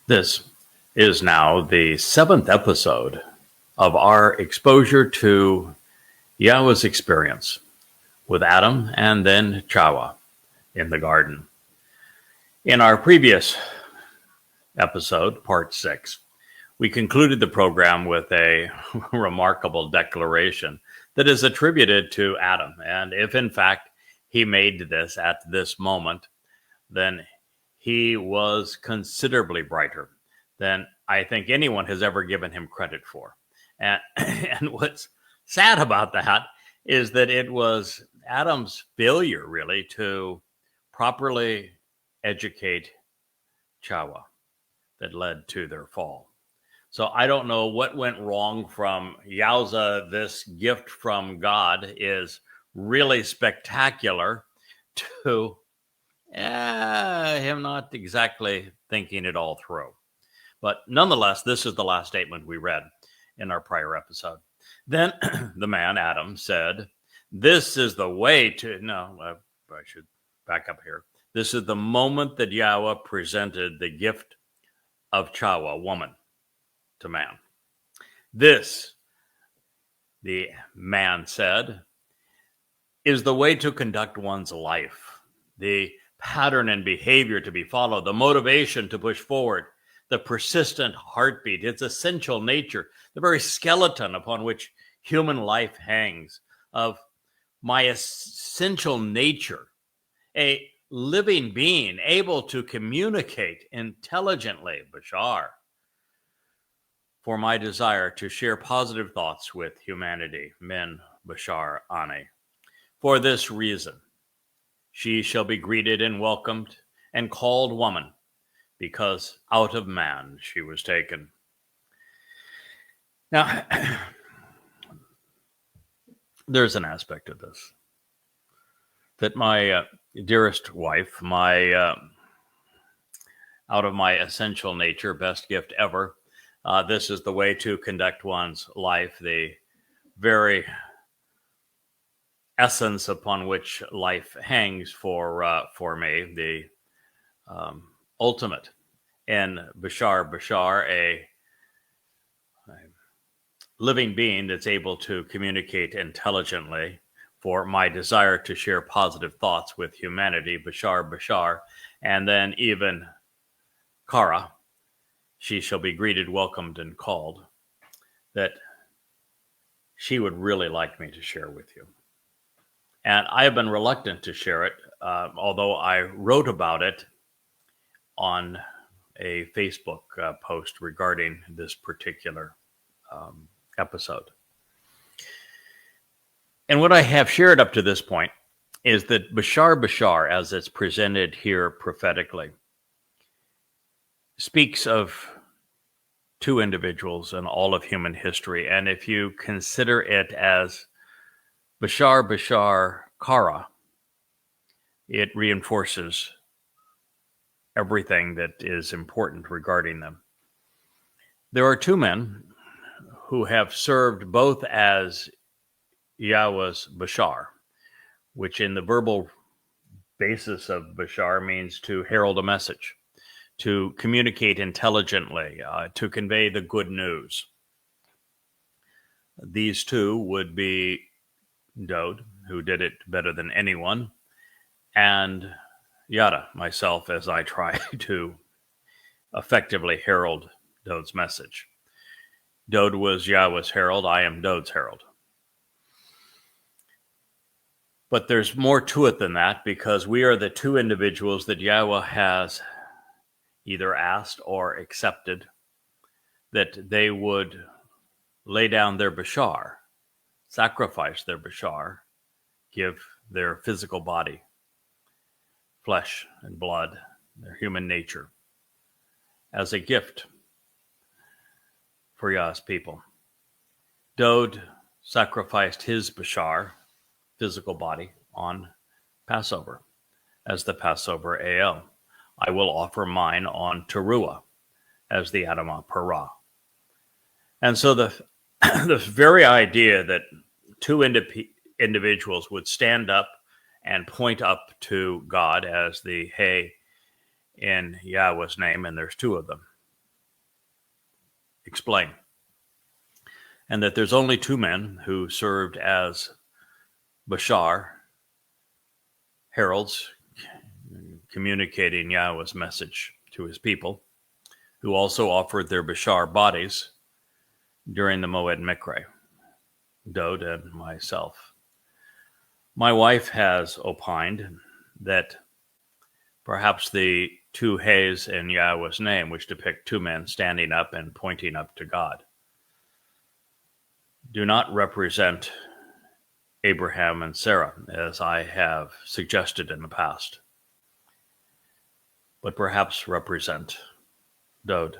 This is now the seventh episode of our exposure to Yahweh's experience with Adam and then Towrah in the garden. In our previous episode, part 6, we concluded the program with a remarkable declaration that is attributed to Adam. And if in fact he made this at this moment, then he was considerably brighter than I think anyone has ever given him credit for. And what's sad about that is that it was Adam's failure, really, to properly educate Towrah that led to their fall. So I don't know what went wrong from Yowza. This gift from God is really spectacular, to him not exactly thinking it all through. But nonetheless, this is the last statement we read in our prior episode. Then the man, Adam, said, this is the way to... No, I should back up here. This is the moment that Yahweh presented the gift of Towrah, woman, to man. This, the man said, is the way to conduct one's life, the pattern and behavior to be followed, the motivation to push forward, the persistent heartbeat, its essential nature, the very skeleton upon which human life hangs, of my essential nature, a living being able to communicate intelligently, Bashar, for my desire to share positive thoughts with humanity, men, Bashar, Ane. For this reason, she shall be greeted and welcomed and called woman, because out of man she was taken. Now, there's an aspect of this that my dearest wife, my out of my essential nature, best gift ever, this is the way to conduct one's life, the very essence upon which life hangs for me, the ultimate in Bashar, a living being that's able to communicate intelligently, for my desire to share positive thoughts with humanity, Bashar, and then even Kara, she shall be greeted, welcomed, and called, that she would really like me to share with you. And I have been reluctant to share it, although I wrote about it on a Facebook post regarding this particular episode. And what I have shared up to this point is that Bashar, as it's presented here prophetically, speaks of two individuals in all of human history. And if you consider it as Bashar, Kara, it reinforces everything that is important regarding them. There are two men who have served both as Yahweh's Bashar, which in the verbal basis of Bashar means to herald a message, to communicate intelligently, to convey the good news. These two would be Dode, who did it better than anyone, and Yada, myself, as I try to effectively herald Dode's message. Dode was Yahweh's herald. I am Dode's herald. But there's more to it than that, because we are the two individuals that Yahweh has either asked or accepted that they would lay down their Bashar, sacrifice their Bashar, give their physical body, flesh and blood, their human nature, as a gift for Yah's people. Dode sacrificed his Bashar, physical body, on Passover, as the Passover AL. I will offer mine on Teruah, as the Adamah Parah. And so the very idea that two individuals would stand up and point up to God as the Hey in Yahweh's name, and there's two of them, explain. And that there's only two men who served as Bashar, heralds, communicating Yahweh's message to his people, who also offered their Bashar bodies during the Moed Mikre, Dode and myself. My wife has opined that perhaps the two Heys in Yahweh's name, which depict two men standing up and pointing up to God, do not represent Abraham and Sarah, as I have suggested in the past, but perhaps represent Dode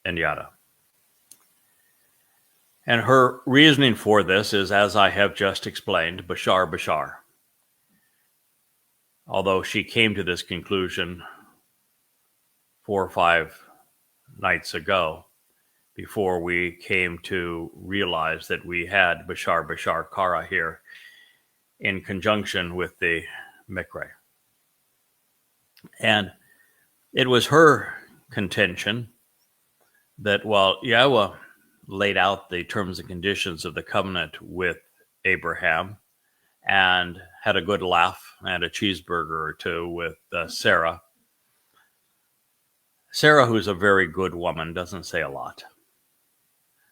and Yada. And her reasoning for this is, as I have just explained, Bashar. Although she came to this conclusion 4 or 5 nights ago, before we came to realize that we had Bashar Kara here in conjunction with the Mikre. And it was her contention that while Yahweh laid out the terms and conditions of the covenant with Abraham and had a good laugh and a cheeseburger or two with Sarah, who's a very good woman, doesn't say a lot.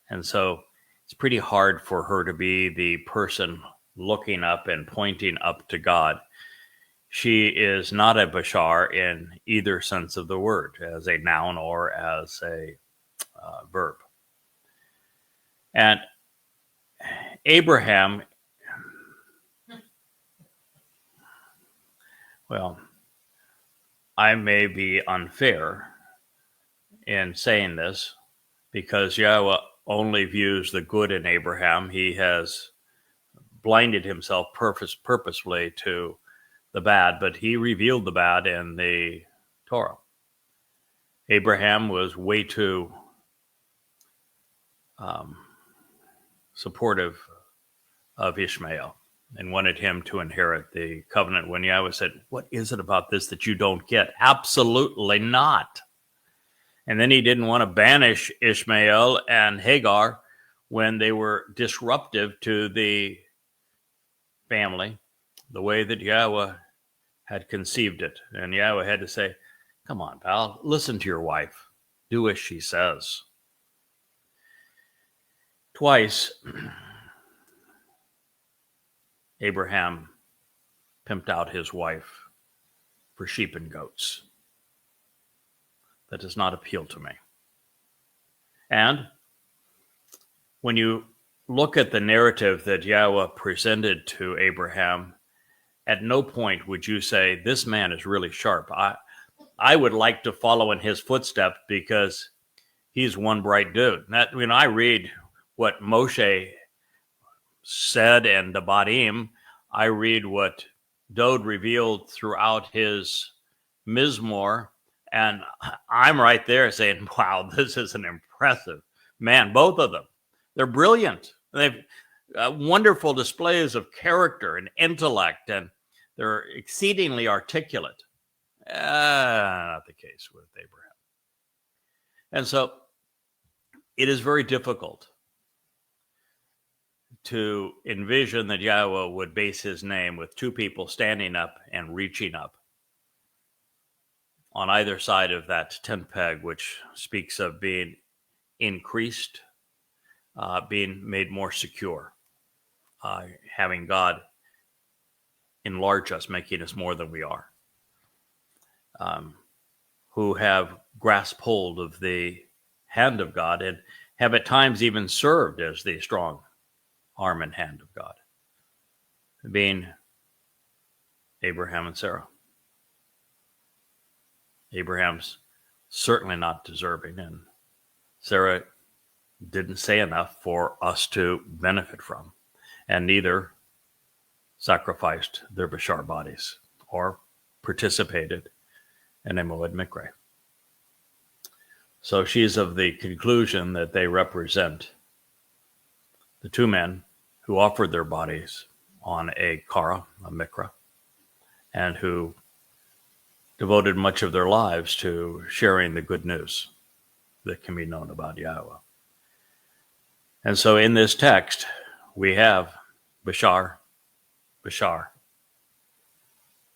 And so it's pretty hard for her to be the person looking up and pointing up to God. She is not a Bashar in either sense of the word, as a noun or as a verb. And Abraham, well, I may be unfair in saying this because Yahweh only views the good in Abraham. He has blinded himself purposefully to the bad, but he revealed the bad in the Torah. Abraham was way too supportive of Ishmael and wanted him to inherit the covenant when Yahweh said, "What is it about this that you don't get?" Absolutely not. And then he didn't want to banish Ishmael and Hagar when they were disruptive to the family, the way that Yahweh had conceived it. And Yahweh had to say, "Come on, pal, listen to your wife. Do as she says." Twice, Abraham pimped out his wife for sheep and goats. That does not appeal to me. And when you look at the narrative that Yahweh presented to Abraham, at no point would you say, this man is really sharp. I would like to follow in his footsteps because he's one bright dude. When I read what Moshe said in Devarim, I read what Dode revealed throughout his Mizmor, and I'm right there saying, wow, this is an impressive man. Both of them. They're brilliant. They've wonderful displays of character and intellect, and they're exceedingly articulate. Not the case with Abraham. And so it is very difficult to envision that Yahweh would base his name with two people standing up and reaching up on either side of that tent peg, which speaks of being increased, being made more secure, having God enlarge us, making us more than we are, who have grasped hold of the hand of God and have at times even served as the strong arm and hand of God, being Abraham and Sarah. Abraham's certainly not deserving, and Sarah didn't say enough for us to benefit from, and neither sacrificed their Bashar bodies or participated in a Moed Mikre. So she's of the conclusion that they represent the two men who offered their bodies on a Kara, a Mikra, and who devoted much of their lives to sharing the good news that can be known about Yahowah. And so in this text, we have Bashar,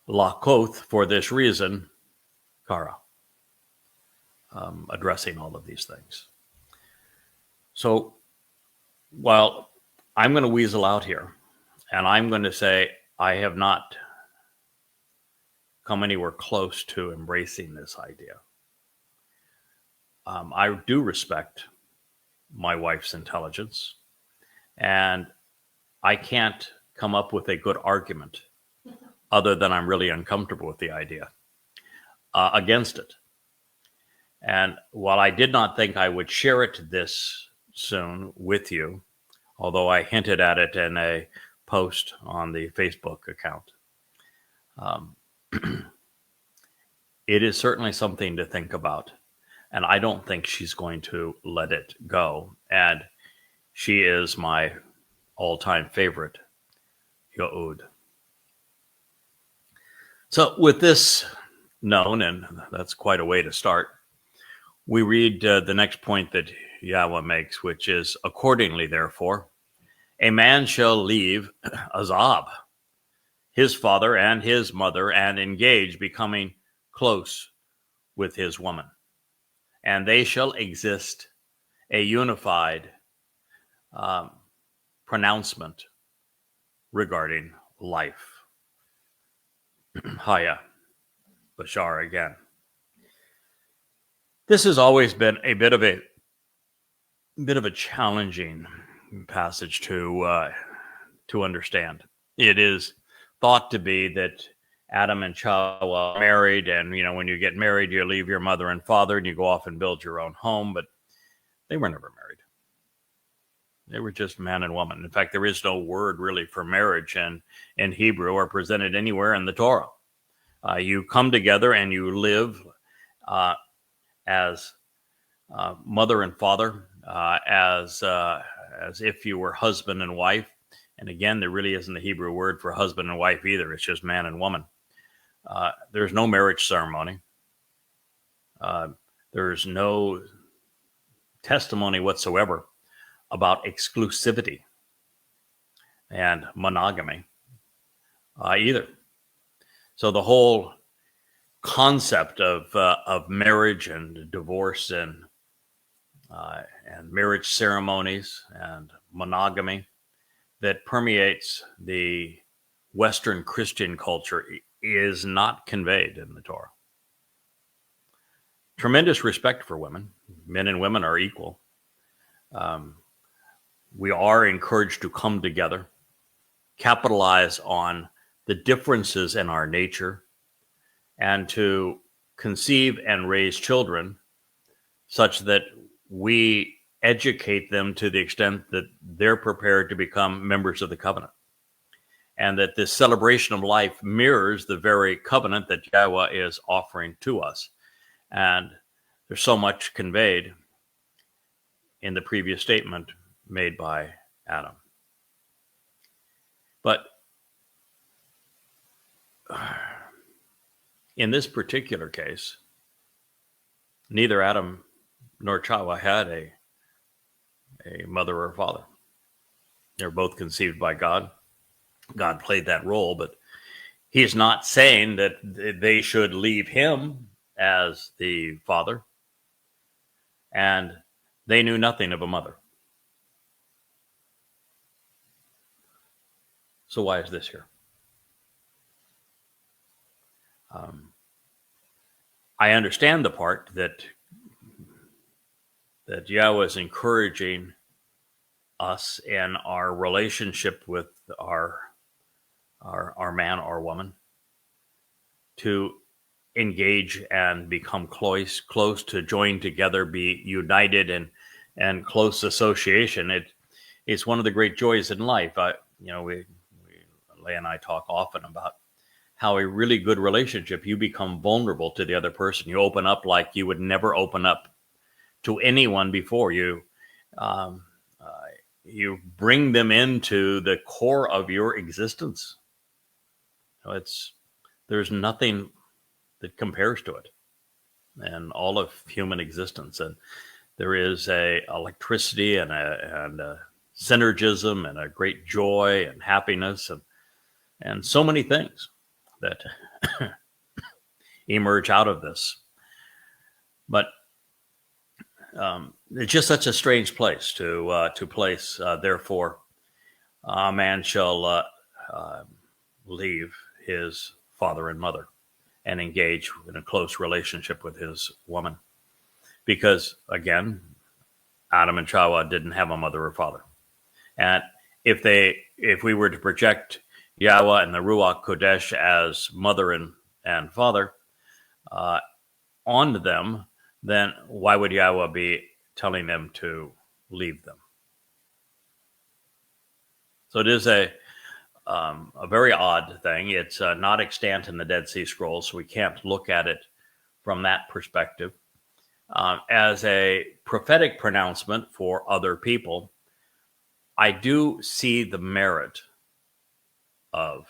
Lakoth, for this reason, Kara, addressing all of these things. So while I'm going to weasel out here, and I'm going to say I have not come anywhere close to embracing this idea. I do respect my wife's intelligence, and I can't come up with a good argument other than I'm really uncomfortable with the idea against it. And while I did not think I would share it this soon with you, although I hinted at it in a post on the Facebook account, it is certainly something to think about. And I don't think she's going to let it go. And she is my all-time favorite, Yehud. So with this known, and that's quite a way to start, we read the next point that Yahowah makes, which is, accordingly, therefore, a man shall leave Azab, his father and his mother, and engage, becoming close with his woman. And they shall exist a unified pronouncement regarding life. Haya, Bashar again. This has always been a bit of a challenging passage to understand. It is thought to be that Adam and Chava are married, and when you get married, you leave your mother and father, and you go off and build your own home. But they were never married. They were just man and woman. In fact, there is no word really for marriage in Hebrew or presented anywhere in the Torah. You come together and you live as mother and father, as if you were husband and wife. And again, there really isn't a Hebrew word for husband and wife either. It's just man and woman. There's no marriage ceremony. There's no testimony whatsoever about exclusivity and monogamy either. So the whole concept of marriage and divorce and marriage ceremonies and monogamy that permeates the Western Christian culture is not conveyed in the Torah. Tremendous respect for women. Men and women are equal. We are encouraged to come together, capitalize on the differences in our nature, and to conceive and raise children such that we educate them to the extent that they're prepared to become members of the covenant. And that this celebration of life mirrors the very covenant that Yahowah is offering to us. And there's so much conveyed in the previous statement made by Adam. But in this particular case, neither Adam nor Chava had a mother or father. They're both conceived by God. God played that role, but he's not saying that they should leave him as the father. And they knew nothing of a mother. So why is this here? I understand the part that Yahowah is encouraging us in our relationship with our man or woman to engage and become close to join together, be united and close association. It's one of the great joys in life. Leah and I talk often about how a really good relationship, you become vulnerable to the other person. You open up like you would never open up to anyone before. You bring them into the core of your existence. There's nothing that compares to it and all of human existence. And there is a electricity and a synergism and a great joy and happiness and so many things that emerge out of this. But it's just such a strange place to place. Therefore, a man shall leave his father and mother and engage in a close relationship with his woman. Because, again, Adam and Chawah didn't have a mother or father. And if we were to project Yahweh and the Ruach Kodesh as mother and father onto them, then why would Yahweh be telling them to leave them? So it is a very odd thing. It's not extant in the Dead Sea Scrolls, so we can't look at it from that perspective. As a prophetic pronouncement for other people, I do see the merit of,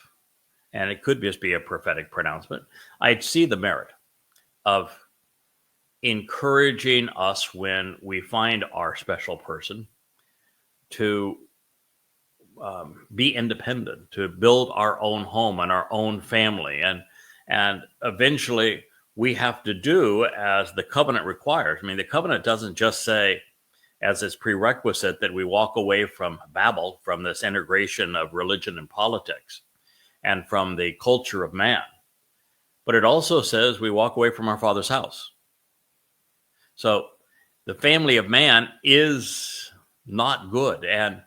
and it could just be a prophetic pronouncement, I'd see the merit of encouraging us when we find our special person to be independent, to build our own home and our own family. And eventually we have to do as the covenant requires. I mean, the covenant doesn't just say as its prerequisite that we walk away from Babel, from this integration of religion and politics and from the culture of man. But it also says we walk away from our father's house. So the family of man is not good. And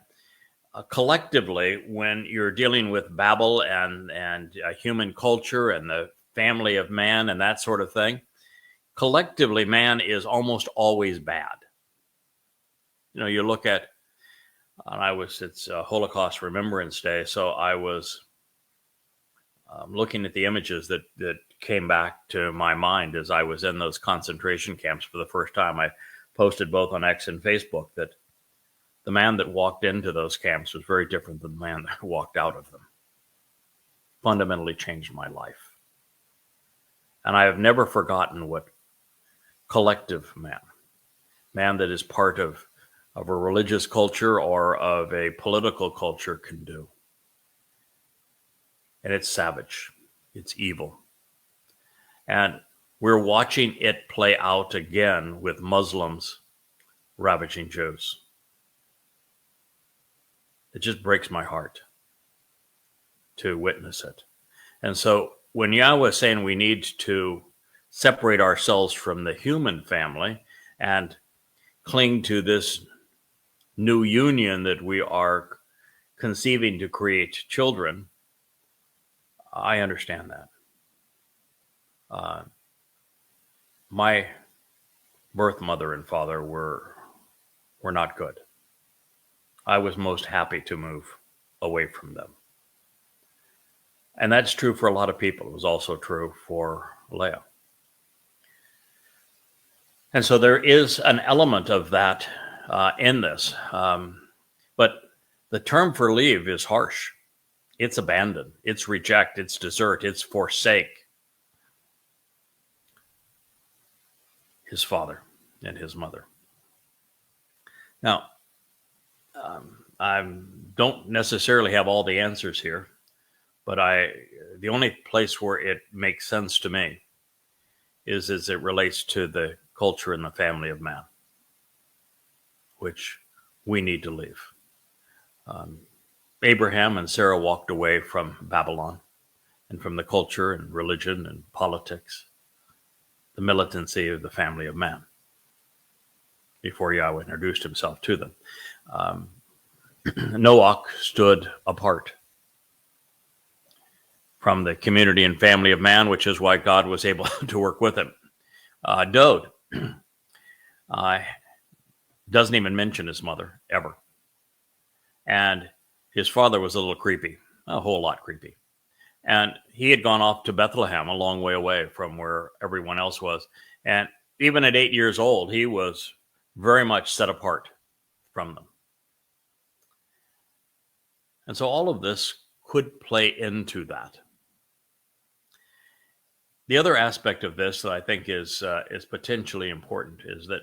collectively, when you're dealing with Babel and human culture and the family of man and that sort of thing, collectively, man is almost always bad. You know, you look at, it's Holocaust Remembrance Day, so I was looking at the images that came back to my mind as I was in those concentration camps for the first time. I posted both on X and Facebook that the man that walked into those camps was very different than the man that walked out of them. Fundamentally changed my life. And I have never forgotten what collective man that is part of a religious culture or of a political culture can do. And it's savage. It's evil. And we're watching it play out again with Muslims ravaging Jews. It just breaks my heart to witness it. And so when Yahweh is saying we need to separate ourselves from the human family and cling to this new union that we are conceiving to create children, I understand that. My birth mother and father were not good. I was most happy to move away from them. And that's true for a lot of people. It was also true for Leah. And so there is an element of that in this. But the term for leave is harsh. It's abandon, it's reject, it's desert, it's forsake his father and his mother. Now, I don't necessarily have all the answers here, but the only place where it makes sense to me is as it relates to the culture and the family of man, which we need to leave. Abraham and Sarah walked away from Babylon and from the culture and religion and politics, the militancy of the family of man, before Yahweh introduced himself to them. Noah stood apart from the community and family of man, which is why God was able to work with him. Dode doesn't even mention his mother ever. And his father was a little creepy, a whole lot creepy. And he had gone off to Bethlehem, a long way away from where everyone else was. And even at 8 years old, he was very much set apart from them. And so all of this could play into that. The other aspect of this that I think is potentially important is that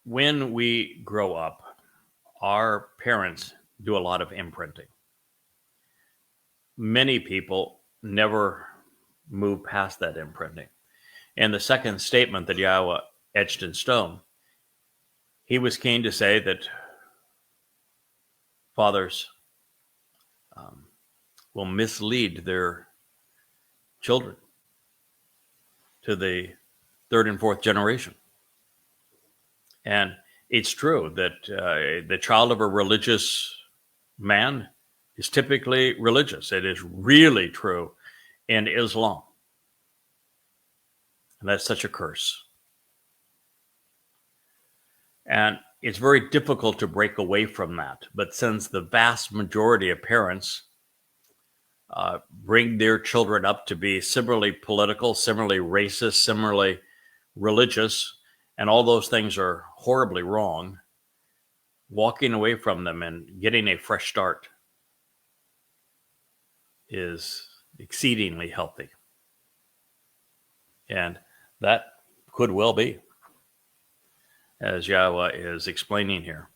when we grow up, our parents do a lot of imprinting. Many people never move past that imprinting. And the second statement that Yahowah etched in stone, he was keen to say that fathers will mislead their children to the third and fourth generation. And it's true that the child of a religious man is typically religious. It is really true in Islam. And that's such a curse. And it's very difficult to break away from that. But since the vast majority of parents bring their children up to be similarly political, similarly racist, similarly religious, and all those things are horribly wrong, walking away from them and getting a fresh start is exceedingly healthy. And that could well be, as Yahowah is explaining here.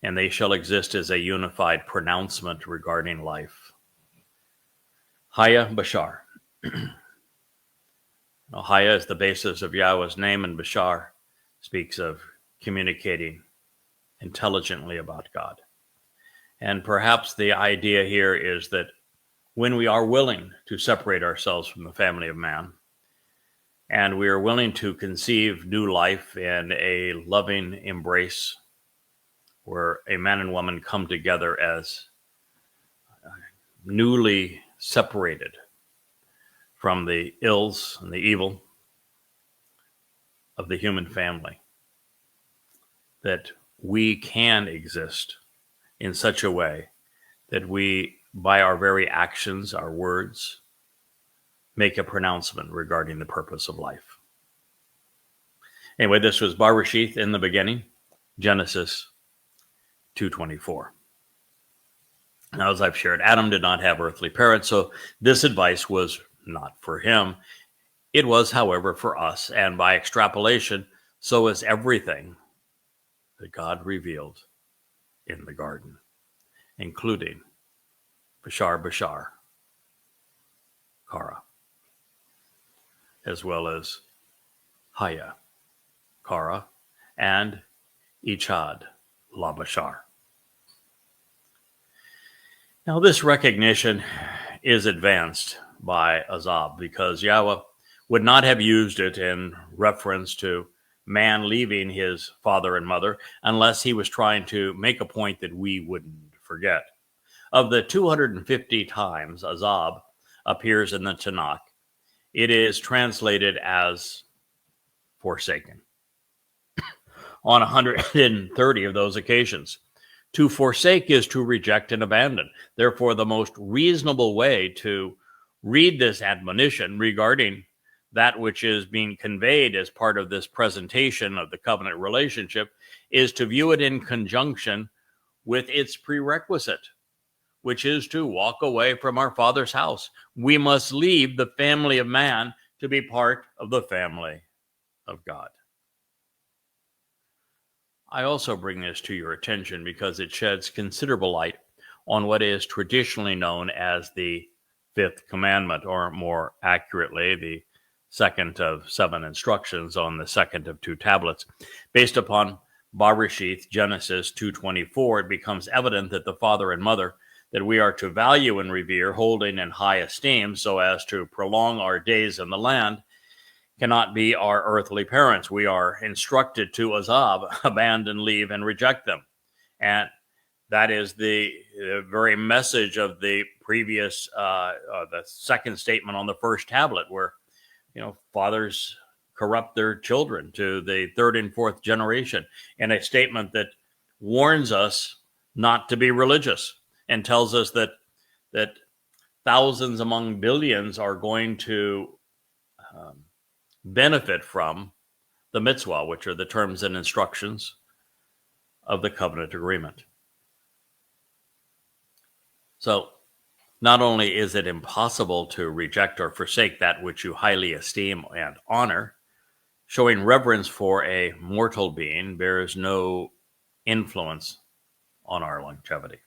And they shall exist as a unified pronouncement regarding life. Haya Bashar. Haya is the basis of Yahowah's name, and Bashar speaks of communicating intelligently about God. And perhaps the idea here is that when we are willing to separate ourselves from the family of man, and we are willing to conceive new life in a loving embrace where a man and woman come together as newly separated from the ills and the evil of the human family, that we can exist in such a way that we, by our very actions, our words, make a pronouncement regarding the purpose of life. Anyway, this was Bereshith in the beginning, Genesis 2:24. Now, as I've shared, Adam did not have earthly parents, so this advice was not for him. It was, however, for us, and by extrapolation, so is everything that God revealed in the garden, including Bashar, Kara, as well as Haya, Kara, and Ichad, La Bashar. Now, this recognition is advanced by Azab because Yahowah would not have used it in reference to man leaving his father and mother unless he was trying to make a point that we wouldn't forget. Of the 250 times Azab appears in the Tanakh, it is translated as forsaken on 130 of those occasions. To forsake is to reject and abandon. Therefore, the most reasonable way to read this admonition regarding that which is being conveyed as part of this presentation of the covenant relationship is to view it in conjunction with its prerequisite, which is to walk away from our Father's house. We must leave the family of man to be part of the family of God. I also bring this to your attention because it sheds considerable light on what is traditionally known as the fifth commandment, or more accurately, the second of 7 instructions on the second of 2 tablets. Based upon Bereshith, Genesis 2:24, it becomes evident that the father and mother that we are to value and revere, holding in high esteem so as to prolong our days in the land, cannot be our earthly parents. We are instructed to Azab, abandon, leave, and reject them. And that is the very message of the previous, the second statement on the first tablet, where, fathers corrupt their children to the third and fourth generation, and a statement that warns us not to be religious and tells us that thousands among billions are going to benefit from the mitzvah, which are the terms and instructions of the covenant agreement. So not only is it impossible to reject or forsake that which you highly esteem and honor, Showing reverence for a mortal being bears no influence on our longevity.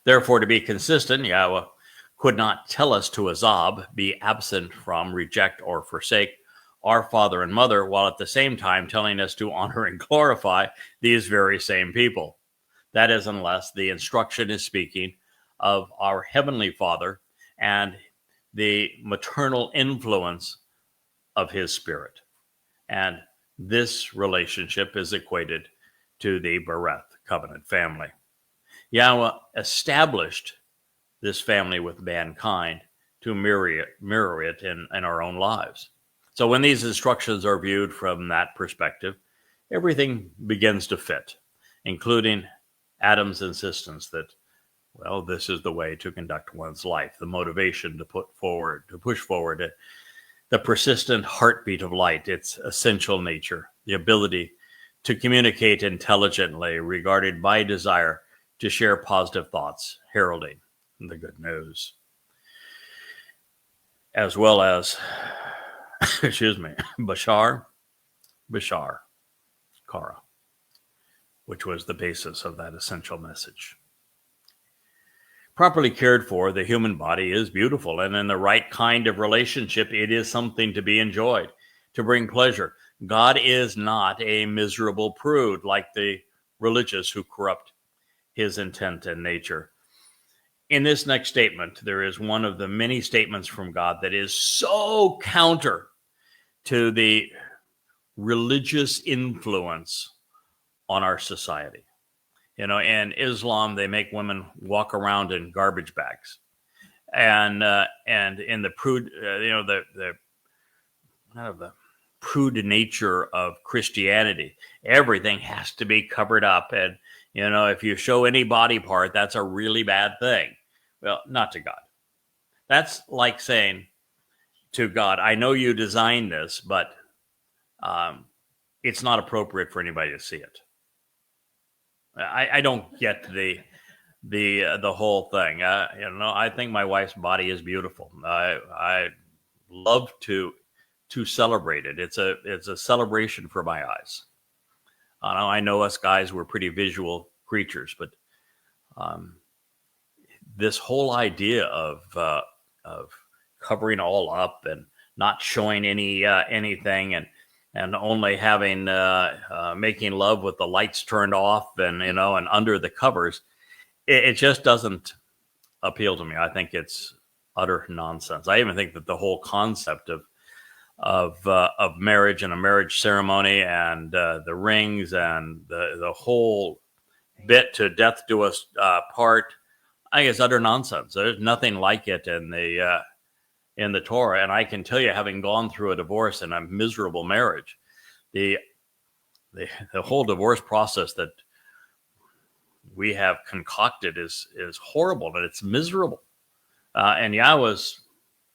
Therefore, to be consistent, Yahweh could not tell us to Azab, be absent from, reject, or forsake our father and mother, while at the same time telling us to honor and glorify these very same people. That is, unless the instruction is speaking of our Heavenly Father and the maternal influence of His Spirit. And this relationship is equated to the Bereth covenant family. Yahweh established this family with mankind to mirror it in our own lives. So when these instructions are viewed from that perspective, everything begins to fit, including Adam's insistence that, well, this is the way to conduct one's life, the motivation to push forward, the persistent heartbeat of light, its essential nature, the ability to communicate intelligently, regarded by desire to share positive thoughts, heralding the good news, as well as, Bashar, Kara, which was the basis of that essential message. Properly cared for, the human body is beautiful, and in the right kind of relationship, it is something to be enjoyed, to bring pleasure. God is not a miserable prude like the religious who corrupt His intent and nature. In this next statement, there is one of the many statements from God that is so counter to the religious influence on our society. You know, in Islam, they make women walk around in garbage bags, and in the prude, the kind of the prude nature of Christianity, everything has to be covered up, and if you show any body part, that's a really bad thing. Well, not to God. That's like saying to God, "I know you designed this, but it's not appropriate for anybody to see it." I don't get the whole thing. I think my wife's body is beautiful. I love to celebrate it. It's a celebration for my eyes. I know us guys, we're pretty visual creatures, but this whole idea of covering all up and not showing anything, and only having making love with the lights turned off and under the covers, it just doesn't appeal to me. I think it's utter nonsense. I even think that the whole concept of marriage and a marriage ceremony and the rings and the whole bit to death do us part, I think it's utter nonsense. There's nothing like it in the Torah, and I can tell you, having gone through a divorce and a miserable marriage, the whole divorce process that we have concocted is horrible, and it's miserable. And Yahweh's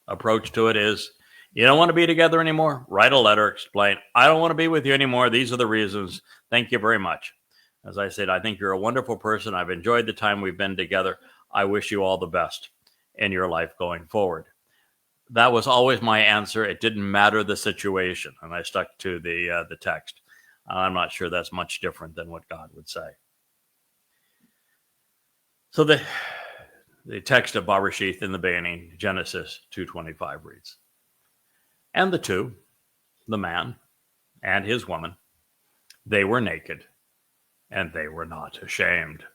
approach to it is, you don't want to be together anymore? Write a letter, explain, I don't want to be with you anymore. These are the reasons. Thank you very much. As I said, I think you're a wonderful person. I've enjoyed the time we've been together. I wish you all the best in your life going forward. That was always my answer. It didn't matter the situation, and I stuck to the text. I'm not sure that's much different than what God would say. So the text of Bereshith in the beginning, Genesis 2:25 reads, "And the two, the man and his woman, they were naked, and they were not ashamed."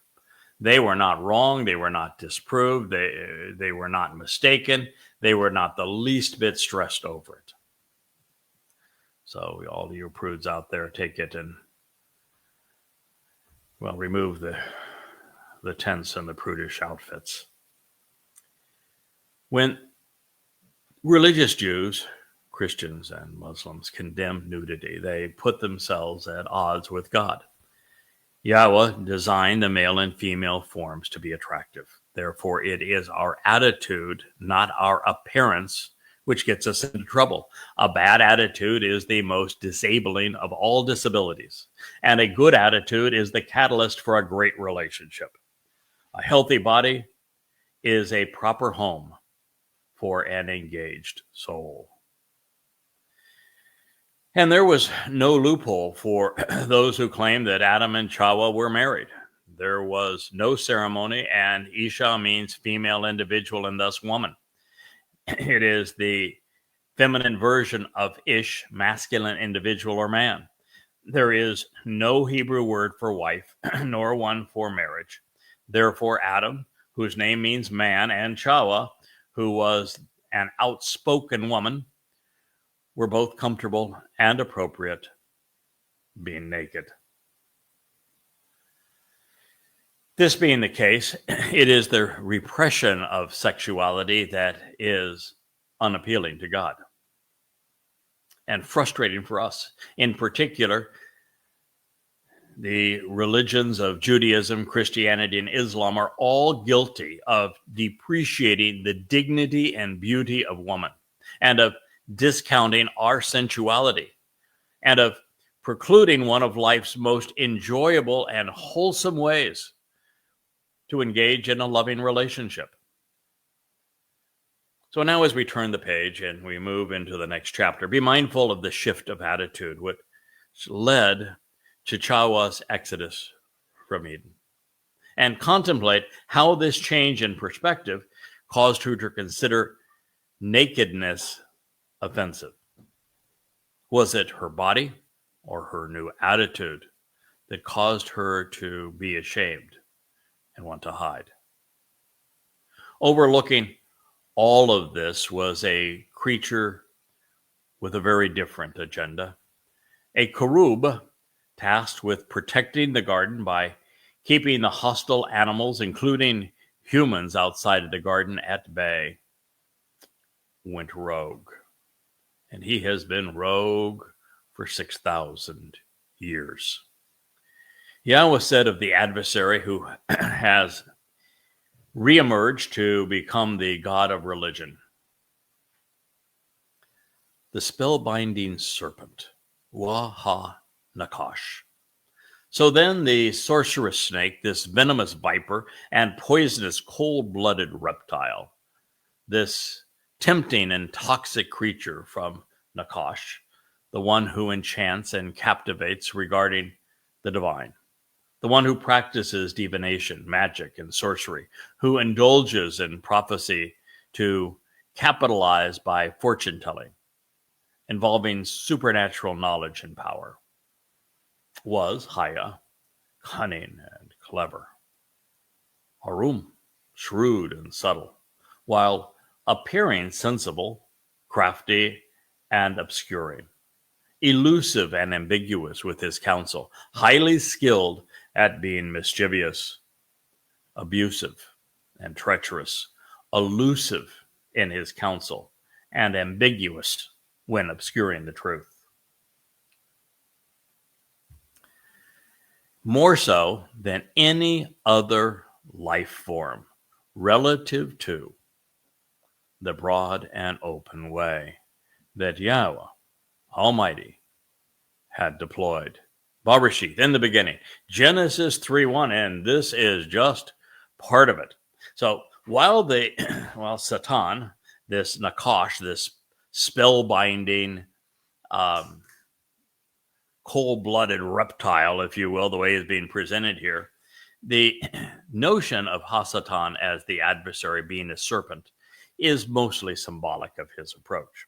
They were not wrong. They were not disproved. They were not mistaken. They were not the least bit stressed over it. So all you prudes out there, take it and, well, remove the tense and the prudish outfits. When religious Jews, Christians, and Muslims condemn nudity, they put themselves at odds with God. Yahweh designed the male and female forms to be attractive. Therefore, it is our attitude, not our appearance, which gets us into trouble. A bad attitude is the most disabling of all disabilities, and a good attitude is the catalyst for a great relationship. A healthy body is a proper home for an engaged soul. And there was no loophole for those who claimed that Adam and Chawah were married. There was no ceremony, and Isha means female individual and thus woman. It is the feminine version of Ish, masculine individual or man. There is no Hebrew word for wife, nor one for marriage. Therefore, Adam, whose name means man, and Chawah, who was an outspoken woman, were both comfortable and appropriate being naked. This being the case, it is the repression of sexuality that is unappealing to God and frustrating for us. In particular, the religions of Judaism, Christianity, and Islam are all guilty of depreciating the dignity and beauty of woman, and of discounting our sensuality, and of precluding one of life's most enjoyable and wholesome ways to engage in a loving relationship. So now as we turn the page and we move into the next chapter, be mindful of the shift of attitude which led to Chawah's exodus from Eden, and contemplate how this change in perspective caused her to consider nakedness offensive. Was it her body or her new attitude that caused her to be ashamed and want to hide? Overlooking all of this was a creature with a very different agenda, a cherub tasked with protecting the garden by keeping the hostile animals, including humans, outside of the garden at bay. Went rogue. And he has been rogue for 6,000 years. Yahweh said of the adversary who has reemerged to become the god of religion, the spellbinding serpent, YAHOWah Nakash. So then the sorceress snake, this venomous viper and poisonous cold-blooded reptile, this tempting and toxic creature from Nakash, the one who enchants and captivates regarding the divine, the one who practices divination, magic, and sorcery, who indulges in prophecy to capitalize by fortune-telling, involving supernatural knowledge and power, was Haya, cunning and clever, Arum, shrewd and subtle, while appearing sensible, crafty, and obscuring, elusive and ambiguous with his counsel, highly skilled at being mischievous, abusive, and treacherous, elusive in his counsel, and ambiguous when obscuring the truth. More so than any other life form relative to the broad and open way that Yahweh Almighty had deployed. Bereshith, in the beginning, Genesis 3:1, and this is just part of it. So while Satan, this Nakash, this spellbinding, cold-blooded reptile, if you will, the way it's being presented here, the notion of Hasatan as the adversary being a serpent is mostly symbolic of his approach.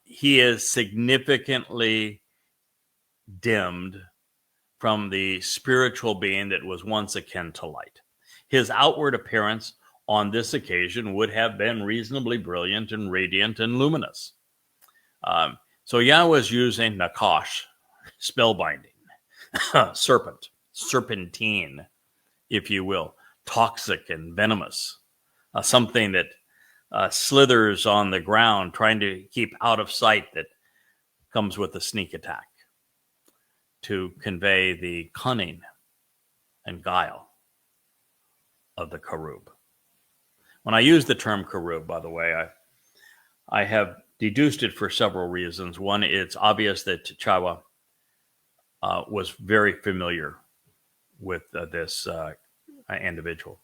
He is significantly dimmed from the spiritual being that was once akin to light. His outward appearance on this occasion would have been reasonably brilliant and radiant and luminous. So Yahweh is using Nakash, spellbinding, serpent, serpentine, if you will, toxic and venomous, something that slithers on the ground, trying to keep out of sight, that comes with a sneak attack, to convey the cunning and guile of the cherub. When I use the term cherub, by the way, I have deduced it for several reasons. One, it's obvious that Chawah was very familiar with this individual.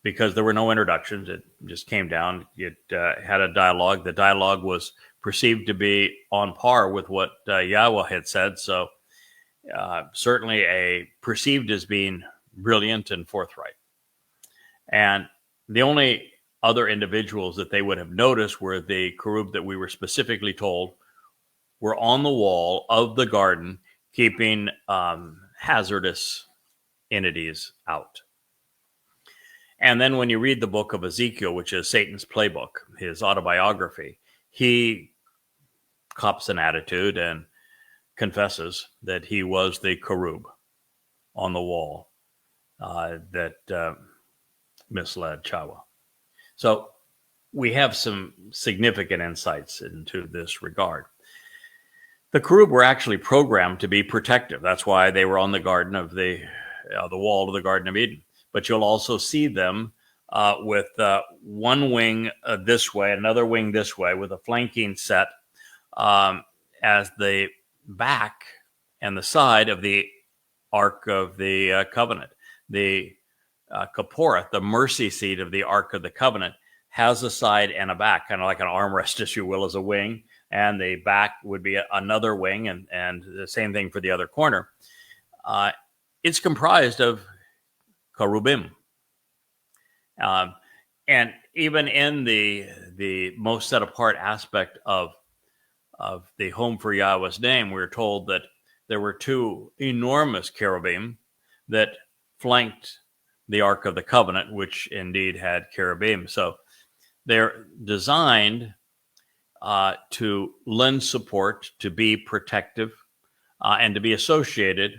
because there were no introductions. It just came down. It had a dialogue. The dialogue was perceived to be on par with what Yahowah had said. So certainly perceived as being brilliant and forthright. And the only other individuals that they would have noticed were the cherub that we were specifically told were on the wall of the garden, keeping hazardous entities out. And then when you read the book of Ezekiel, which is Satan's playbook, his autobiography, he cops an attitude and confesses that he was the cherub on the wall that misled Yahowah. So we have some significant insights into this regard. The cherub were actually programmed to be protective. That's why they were on the garden of the wall of the Garden of Eden. But you'll also see them with one wing this way, another wing this way, with a flanking set as the back and the side of the Ark of the Covenant. The Kaporeth, the mercy seat of the Ark of the Covenant, has a side and a back, kind of like an armrest, if you will, as a wing. And the back would be another wing, and the same thing for the other corner. It's comprised of cherubim. And even in the most set apart aspect of the home for Yahweh's name, we're told that there were two enormous cherubim that flanked the Ark of the Covenant, which indeed had cherubim. So they're designed to lend support, to be protective, and to be associated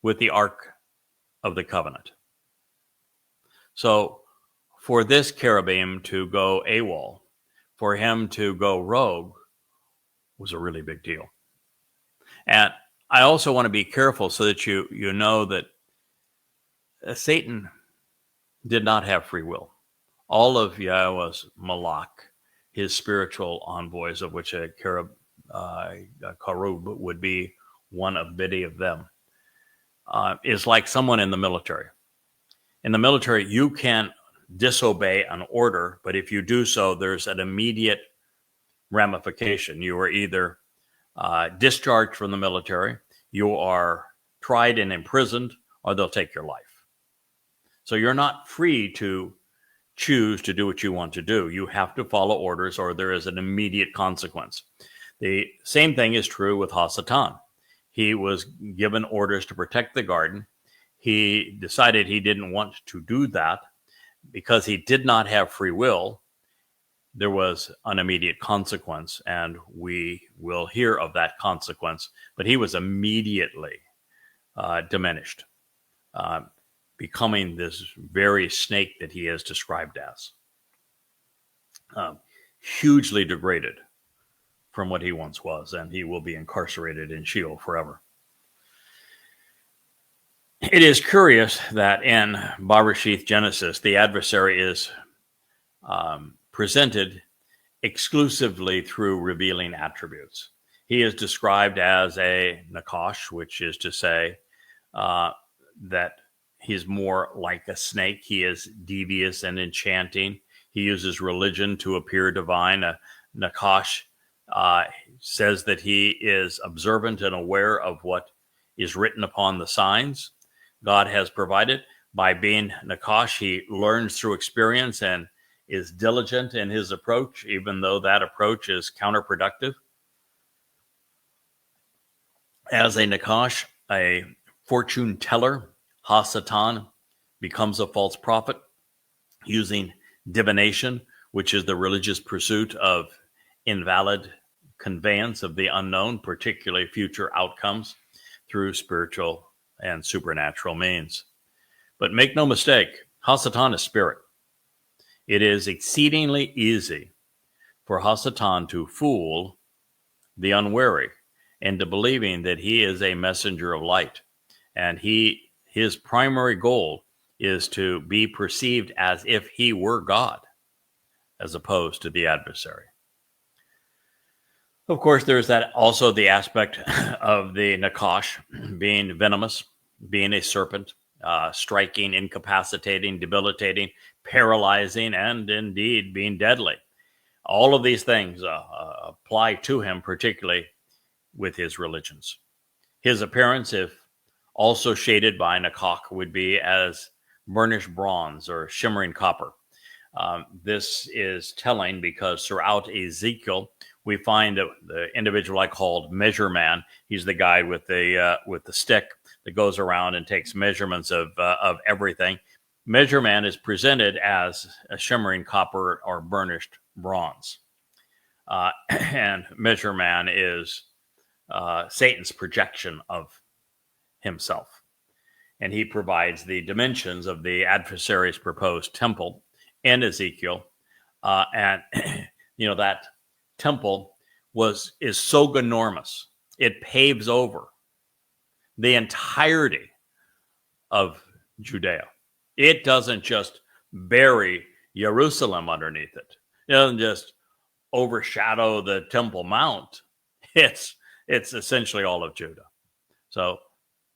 with the Ark of the Covenant. So for this cherubim to go AWOL, for him to go rogue, was a really big deal. And I also want to be careful so that you know that Satan did not have free will. All of Yahowah's malach, his spiritual envoys, of which a cherub would be one of many of them, is like someone in the military. In the military, you can disobey an order, but if you do so, there's an immediate ramification. You are either discharged from the military, you are tried and imprisoned, or they'll take your life. So you're not free to choose to do what you want to do. You have to follow orders, or there is an immediate consequence. The same thing is true with Hasatan. He was given orders to protect the garden. He decided he didn't want to do that because he did not have free will. There was an immediate consequence, and we will hear of that consequence. But he was immediately diminished, becoming this very snake that he is described as. Hugely degraded from what he once was, and he will be incarcerated in Sheol forever. It is curious that in Bereshith Genesis, the adversary is presented exclusively through revealing attributes. He is described as a Nakash, which is to say that he's more like a snake. He is devious and enchanting. He uses religion to appear divine. Nakash says that he is observant and aware of what is written upon the signs God has provided. By being Nakash, he learns through experience and is diligent in his approach, even though that approach is counterproductive. As a Nakash, a fortune teller, Hasatan becomes a false prophet using divination, which is the religious pursuit of invalid conveyance of the unknown, particularly future outcomes, through spiritual and supernatural means. But make no mistake, Hasatan is spirit. It is exceedingly easy for Hasatan to fool the unwary into believing that he is a messenger of light. And his primary goal is to be perceived as if he were God, as opposed to the adversary. Of course, there's also the aspect of the Nakash being venomous, being a serpent, striking, incapacitating, debilitating, paralyzing, and indeed being deadly. All of these things apply to him, particularly with his religions. His appearance, if also shaded by Nakach, would be as burnished bronze or shimmering copper. This is telling because throughout Ezekiel, we find that the individual I called Measure Man, he's the guy with the stick that goes around and takes measurements of everything. Measure Man is presented as a shimmering copper or burnished bronze. And Measure Man is Satan's projection of himself. And he provides the dimensions of the adversary's proposed temple in Ezekiel. And, that temple is so enormous, it paves over the entirety of Judea. It doesn't just bury Jerusalem underneath it. It doesn't just overshadow the Temple Mount. It's essentially all of Judah. So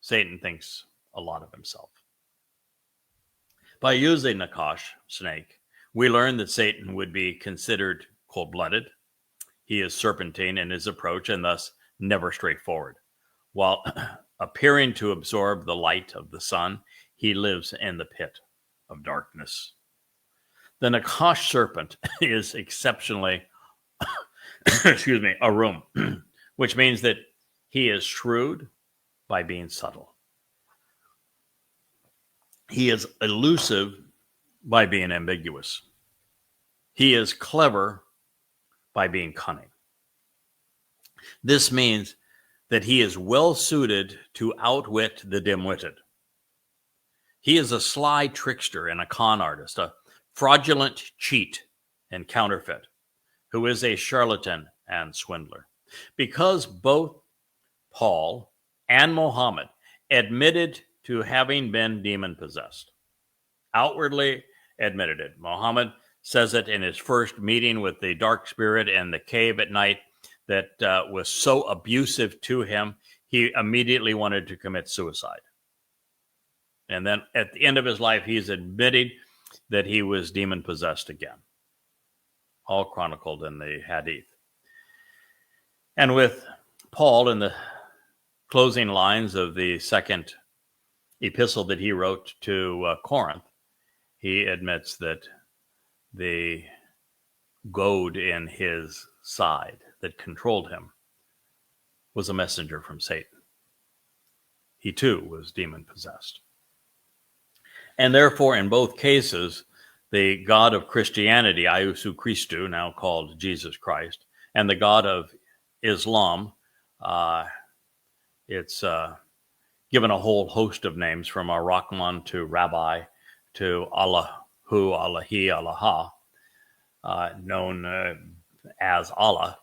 Satan thinks a lot of himself. By using Nakach, snake, we learn that Satan would be considered cold-blooded. He is serpentine in his approach and thus never straightforward. While appearing to absorb the light of the sun, he lives in the pit of darkness. The Nakach serpent is exceptionally, arum, which means that he is shrewd by being subtle. He is elusive by being ambiguous. He is clever by being cunning. This means that he is well suited to outwit the dim-witted. He is a sly trickster and a con artist, a fraudulent cheat and counterfeit, who is a charlatan and swindler. Because both Paul and Muhammad admitted to having been demon-possessed, outwardly admitted it. Muhammad says it in his first meeting with the dark spirit in the cave at night that was so abusive to him, he immediately wanted to commit suicide. And then at the end of his life, he's admitted that he was demon-possessed again. All chronicled in the Hadith. And with Paul, in the closing lines of the second epistle that he wrote to Corinth, he admits that the goad in his side that controlled him was a messenger from Satan. He too was demon-possessed. And therefore, in both cases, the God of Christianity, Iesu Christou, now called Jesus Christ, and the God of Islam, it's given a whole host of names from Ar-Rahman to Rabbi to Allahu, Allahi, Allah, known as Allah,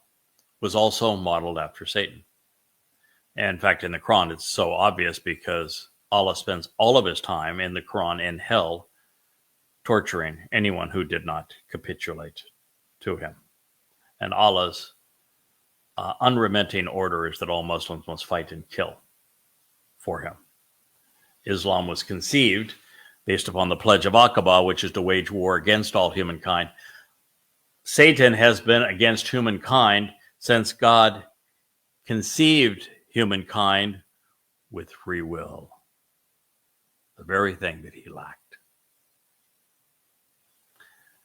was also modeled after Satan. And in fact, in the Quran, it's so obvious because Allah spends all of his time in the Quran in hell torturing anyone who did not capitulate to him. And Allah's unremitting order is that all Muslims must fight and kill for him. Islam was conceived based upon the Pledge of Aqaba, which is to wage war against all humankind. Satan has been against humankind since God conceived humankind with free will, the very thing that he lacked,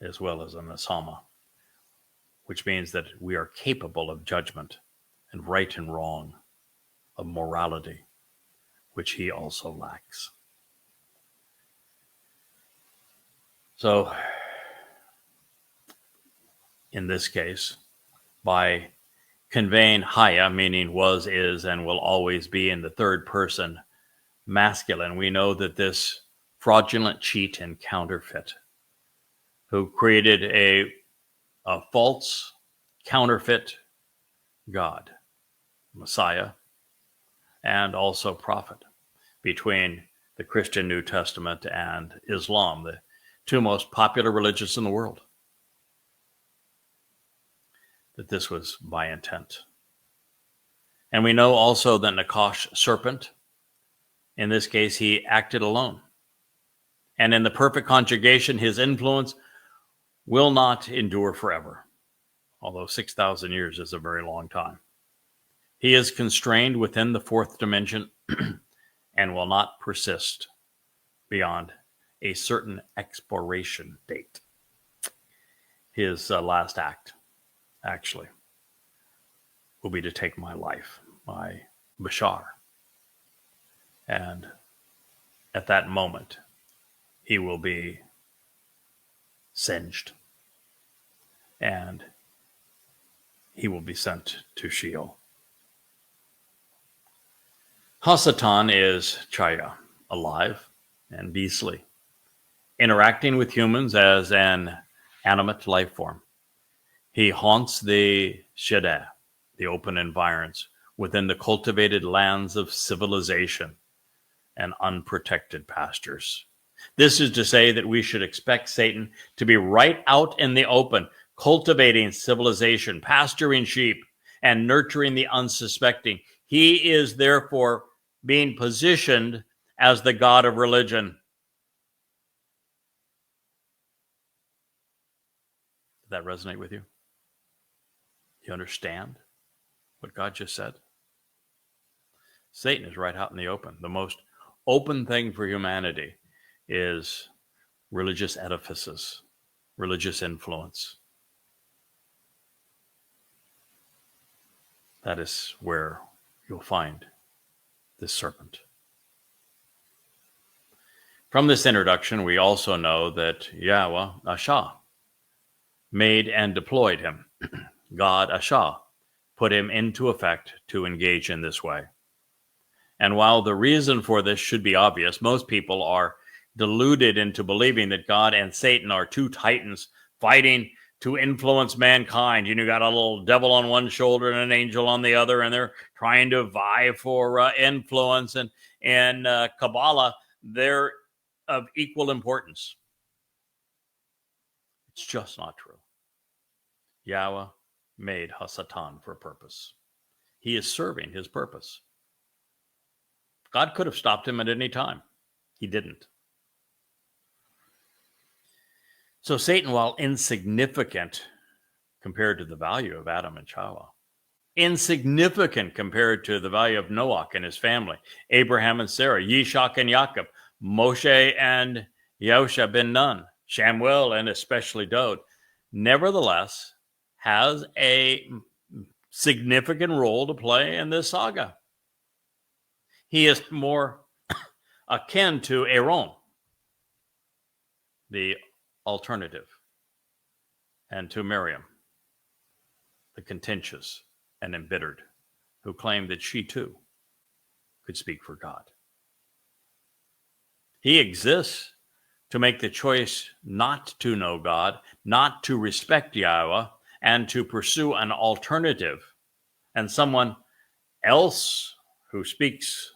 as well as an asama, which means that we are capable of judgment and right and wrong, of morality, which he also lacks. So, in this case, by conveying Haya, meaning was, is, and will always be in the third person masculine, we know that this fraudulent cheat and counterfeit, who created a false counterfeit God, Messiah, and also prophet, between the Christian New Testament and Islam, the two most popular religions in the world, that this was by intent. And we know also that Nakach serpent, in this case, he acted alone. And in the perfect conjugation, his influence will not endure forever, although 6,000 years is a very long time. He is constrained within the fourth dimension and will not persist beyond a certain expiration date. His last act, actually, will be to take my life, my Bashar. And at that moment, he will be singed, and he will be sent to Sheol. Hasatan is Chaya, alive and beastly, interacting with humans as an animate life form. He haunts the Shedah, the open environs, within the cultivated lands of civilization and unprotected pastures. This is to say that we should expect Satan to be right out in the open, cultivating civilization, pasturing sheep, and nurturing the unsuspecting. He is therefore being positioned as the god of religion. Did that resonate with you? You understand what God just said? Satan is right out in the open. The most open thing for humanity is religious edifices, religious influence. That is where you'll find this serpent. From this introduction, we also know that Yahweh Ashah made and deployed him. God Ashah put him into effect to engage in this way. And while the reason for this should be obvious, most people are deluded into believing that God and Satan are two titans fighting to influence mankind. You got a little devil on one shoulder and an angel on the other, and they're trying to vie for influence. And in Kabbalah, they're of equal importance. It's just not true. Yahweh made Hasatan for a purpose. He is serving his purpose. God could have stopped him at any time. He didn't. So Satan, while insignificant compared to the value of Adam and Chawah, insignificant compared to the value of Noach and his family, Abraham and Sarah, Yishak and Jacob, Moshe and Yosha ben Nun, Shamuel and especially Dod, nevertheless has a significant role to play in this saga. He is more akin to Aaron, the alternative, and to Miriam, the contentious and embittered, who claimed that she too could speak for God. He exists to make the choice not to know God, not to respect Yahweh, and to pursue an alternative and someone else who speaks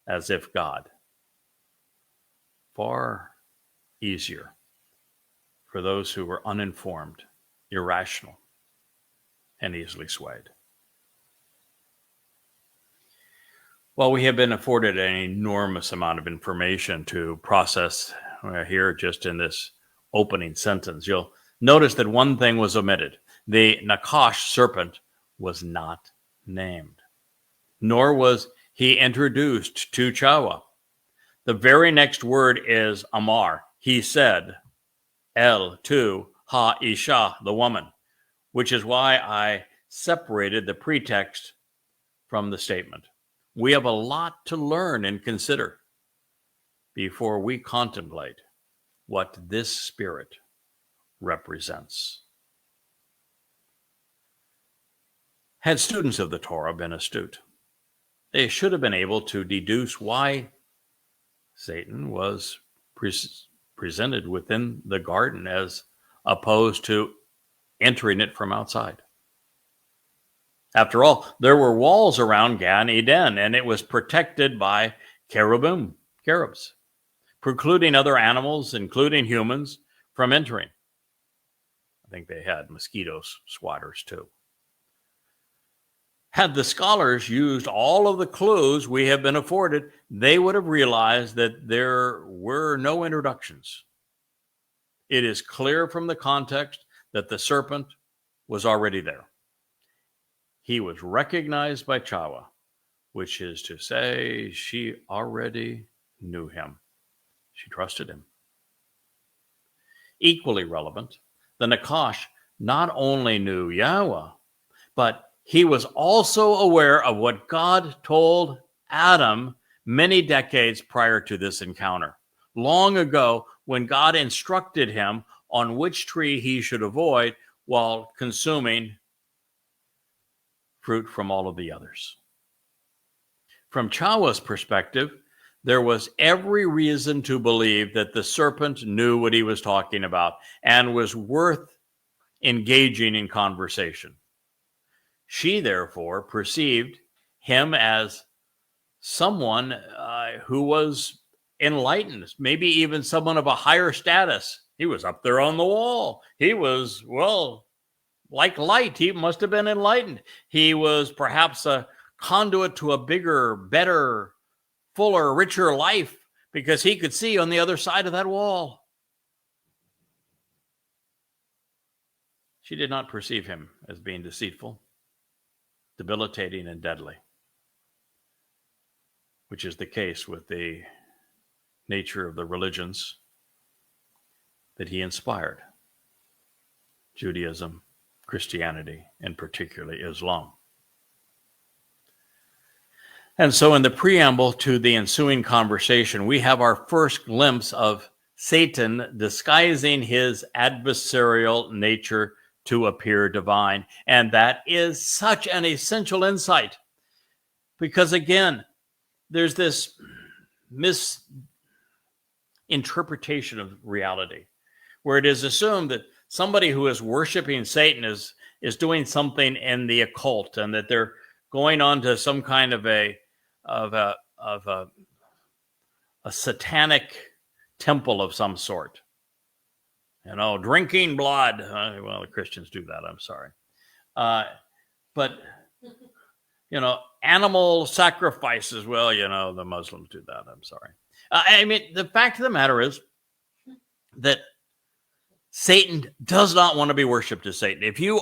as if God. Far easier for those who were uninformed, irrational, and easily swayed. Well, we have been afforded an enormous amount of information to process here just in this opening sentence. You'll notice that one thing was omitted. The Nakash serpent was not named, nor was he introduced to Chawah. The very next word is Amar. He said, El to Ha Isha, the woman, which is why I separated the pretext from the statement. We have a lot to learn and consider before we contemplate what this spirit represents. Had students of the Torah been astute, they should have been able to deduce why Satan was presented within the garden as opposed to entering it from outside. After all, there were walls around Gan Eden, and it was protected by cherubs, precluding other animals, including humans, from entering. I think they had mosquito swatters too. Had the scholars used all of the clues we have been afforded, they would have realized that there were no introductions. It is clear from the context that the serpent was already there. He was recognized by Towrah, which is to say, she already knew him. She trusted him. Equally relevant, the Nakash not only knew Yahweh, but he was also aware of what God told Adam many decades prior to this encounter. Long ago, when God instructed him on which tree he should avoid while consuming fruit from all of the others. From Towrah's perspective, there was every reason to believe that the serpent knew what he was talking about and was worth engaging in conversation. She, therefore, perceived him as someone who was enlightened, maybe even someone of a higher status. He was up there on the wall. He was, well, like light. He must have been enlightened. He was perhaps a conduit to a bigger, better, fuller, richer life because he could see on the other side of that wall. She did not perceive him as being deceitful, debilitating, and deadly, which is the case with the nature of the religions that he inspired: Judaism, Christianity, and particularly Islam. And so in the preamble to the ensuing conversation, we have our first glimpse of Satan disguising his adversarial nature to appear divine. And that is such an essential insight because, again, there's this misinterpretation of reality where it is assumed that somebody who is worshiping Satan is doing something in the occult and that they're going on to some kind of a satanic temple of some sort. You know, drinking blood. Well, the Christians do that, I'm sorry. But, you know, animal sacrifices. Well, you know, the Muslims do that, I'm sorry. I mean, the fact of the matter is that Satan does not want to be worshipped as Satan. If you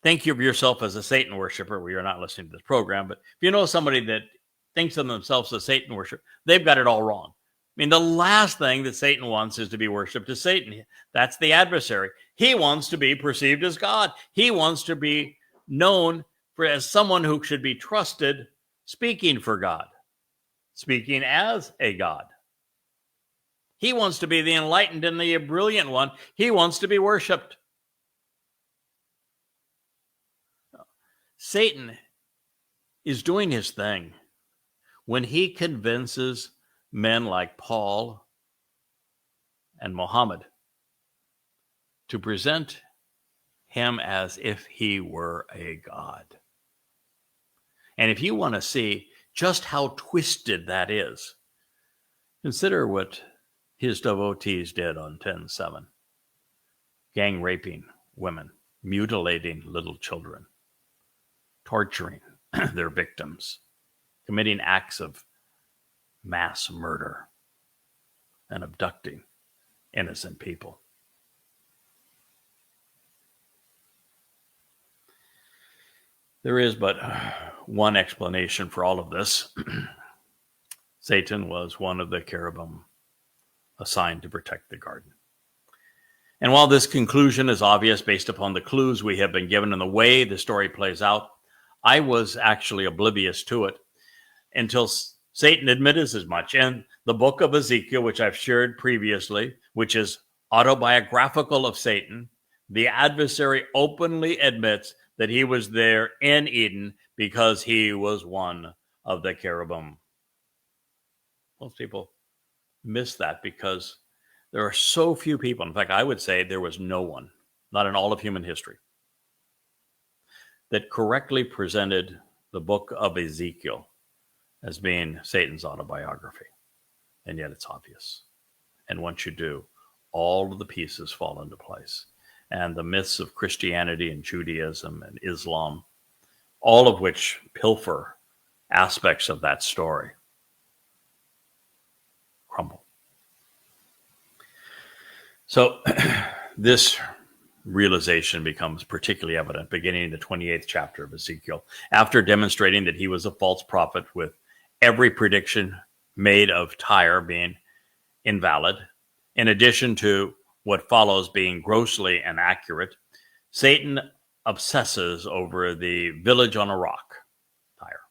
think of yourself as a Satan worshiper, well, you're not listening to this program, but if you know somebody that thinks of themselves as Satan worshiper, they've got it all wrong. I mean, the last thing that Satan wants is to be worshipped as Satan. That's the adversary. He wants to be perceived as God. He wants to be known as someone who should be trusted, speaking for God, speaking as a God. He wants to be the enlightened and the brilliant one. He wants to be worshipped. Satan is doing his thing when he convinces men like Paul and Muhammad to present him as if he were a god. And if you want to see just how twisted that is, consider what his devotees did on 10/7. Gang raping women, mutilating little children, torturing their victims, committing acts of mass murder, and abducting innocent people. There is but one explanation for all of this. Satan was one of the cherubim assigned to protect the garden. And while this conclusion is obvious based upon the clues we have been given and the way the story plays out, I was actually oblivious to it until Satan admitted as much. And the book of Ezekiel, which I've shared previously, which is autobiographical of Satan, the adversary openly admits that he was there in Eden because he was one of the cherubim. Most people miss that because there are so few people. In fact, I would say there was no one, not in all of human history, that correctly presented the book of Ezekiel as being Satan's autobiography. And yet it's obvious. And once you do, all of the pieces fall into place. And the myths of Christianity and Judaism and Islam all of which pilfer aspects of that story. Crumble. So this realization becomes particularly evident beginning in the 28th chapter of Ezekiel, after demonstrating that he was a false prophet, with every prediction made of Tyre being invalid, in addition to what follows being grossly inaccurate. Satan obsesses over the village on a rock, Tyre.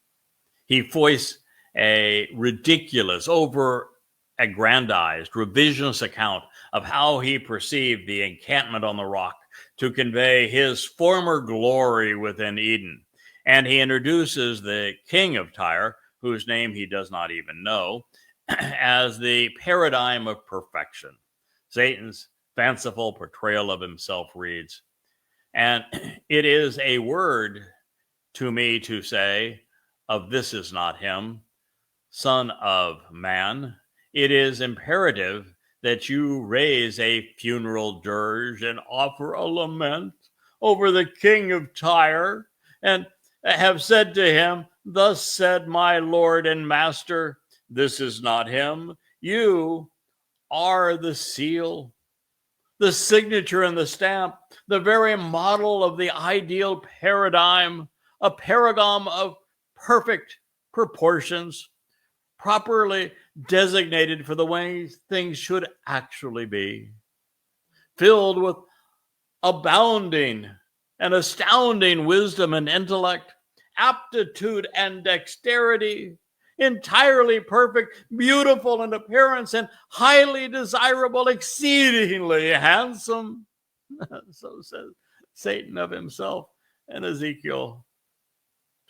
He foists a ridiculous, over-aggrandized, revisionist account of how he perceived the encampment on the rock to convey his former glory within Eden. And he introduces the king of Tyre, whose name he does not even know, as the paradigm of perfection. Satan's fanciful portrayal of himself reads, and it is a word to me to say, of this is not him, son of man. It is imperative that you raise a funeral dirge and offer a lament over the king of Tyre, and have said to him, thus said my Lord and Master, this is not him. You are the seal, the signature and the stamp, the very model of the ideal paradigm, a paragon of perfect proportions, properly designated for the way things should actually be, filled with abounding and astounding wisdom and intellect, aptitude and dexterity, entirely perfect, beautiful in appearance, and highly desirable, exceedingly handsome. So says Satan of himself in Ezekiel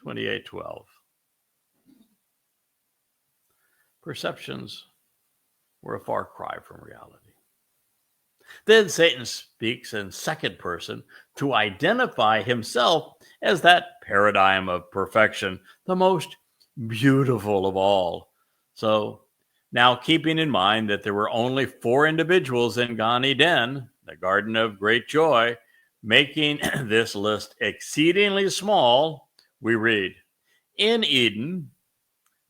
28:12. Perceptions were a far cry from reality. Then Satan speaks in second person to identify himself as that paradigm of perfection, the most beautiful of all. So now, keeping in mind that there were only 4 individuals in Gan Eden, the garden of great joy, making this list exceedingly small, we read, in Eden,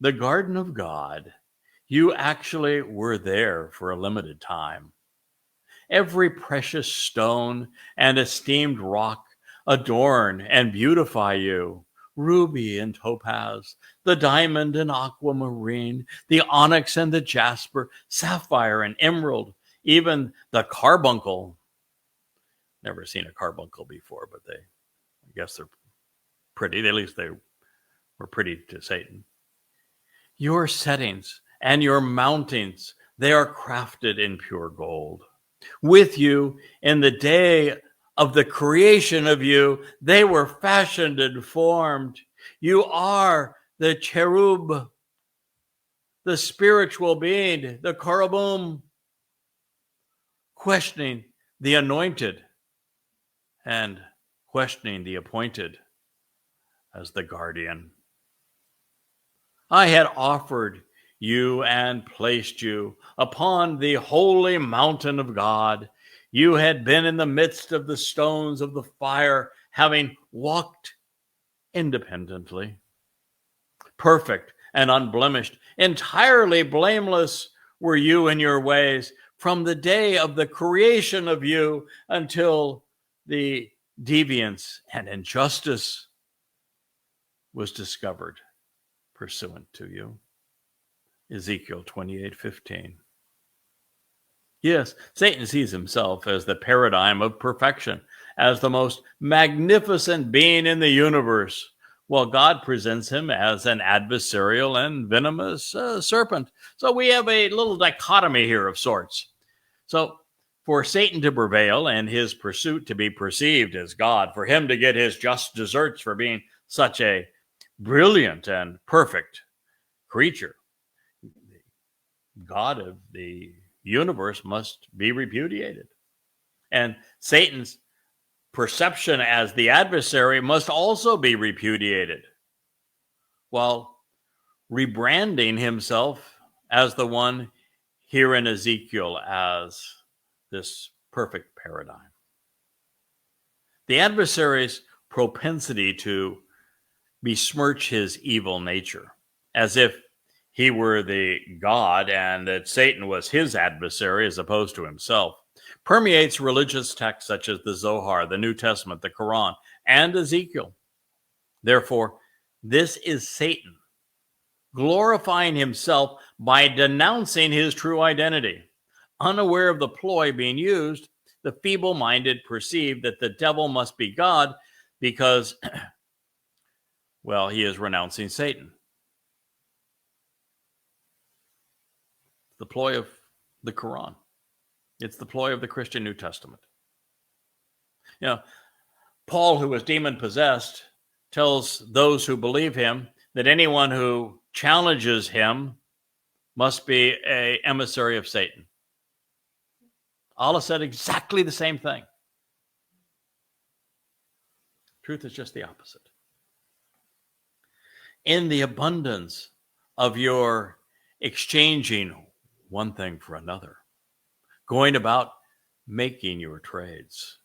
the garden of God, you actually were there for a limited time. Every precious stone and esteemed rock adorn and beautify you. Ruby and topaz, the diamond and aquamarine, the onyx and the jasper, sapphire and emerald, even the carbuncle. Never seen a carbuncle before, but I guess they're pretty. At least they were pretty to Satan. Your settings and your mountings, they are crafted in pure gold. With you in the day of the creation of you, they were fashioned and formed. You are the cherub, the spiritual being, the cherubim, questioning the anointed and questioning the appointed as the guardian. I had offered you and placed you upon the holy mountain of God. You had been in the midst of the stones of the fire, having walked independently. Perfect and unblemished, entirely blameless were you in your ways from the day of the creation of you until the deviance and injustice was discovered pursuant to you. Ezekiel 28:15. Yes, Satan sees himself as the paradigm of perfection, as the most magnificent being in the universe, while God presents him as an adversarial and venomous serpent. So we have a little dichotomy here of sorts. So for Satan to prevail and his pursuit to be perceived as God, for him to get his just deserts for being such a brilliant and perfect creature, God of the universe must be repudiated. And Satan's perception as the adversary must also be repudiated, while rebranding himself as the one here in Ezekiel as this perfect paradigm. The adversary's propensity to besmirch his evil nature, as if he were the God and that Satan was his adversary as opposed to himself, permeates religious texts such as the Zohar, the New Testament, the Quran, and Ezekiel. Therefore, this is Satan glorifying himself by denouncing his true identity. Unaware of the ploy being used, the feeble-minded perceive that the devil must be God because, well, he is renouncing Satan. The ploy of the Quran. It's the ploy of the Christian New Testament. You know, Paul, who was demon-possessed, tells those who believe him that anyone who challenges him must be an emissary of Satan. Allah said exactly the same thing. Truth is just the opposite. In the abundance of your exchanging one thing for another, going about making your trades,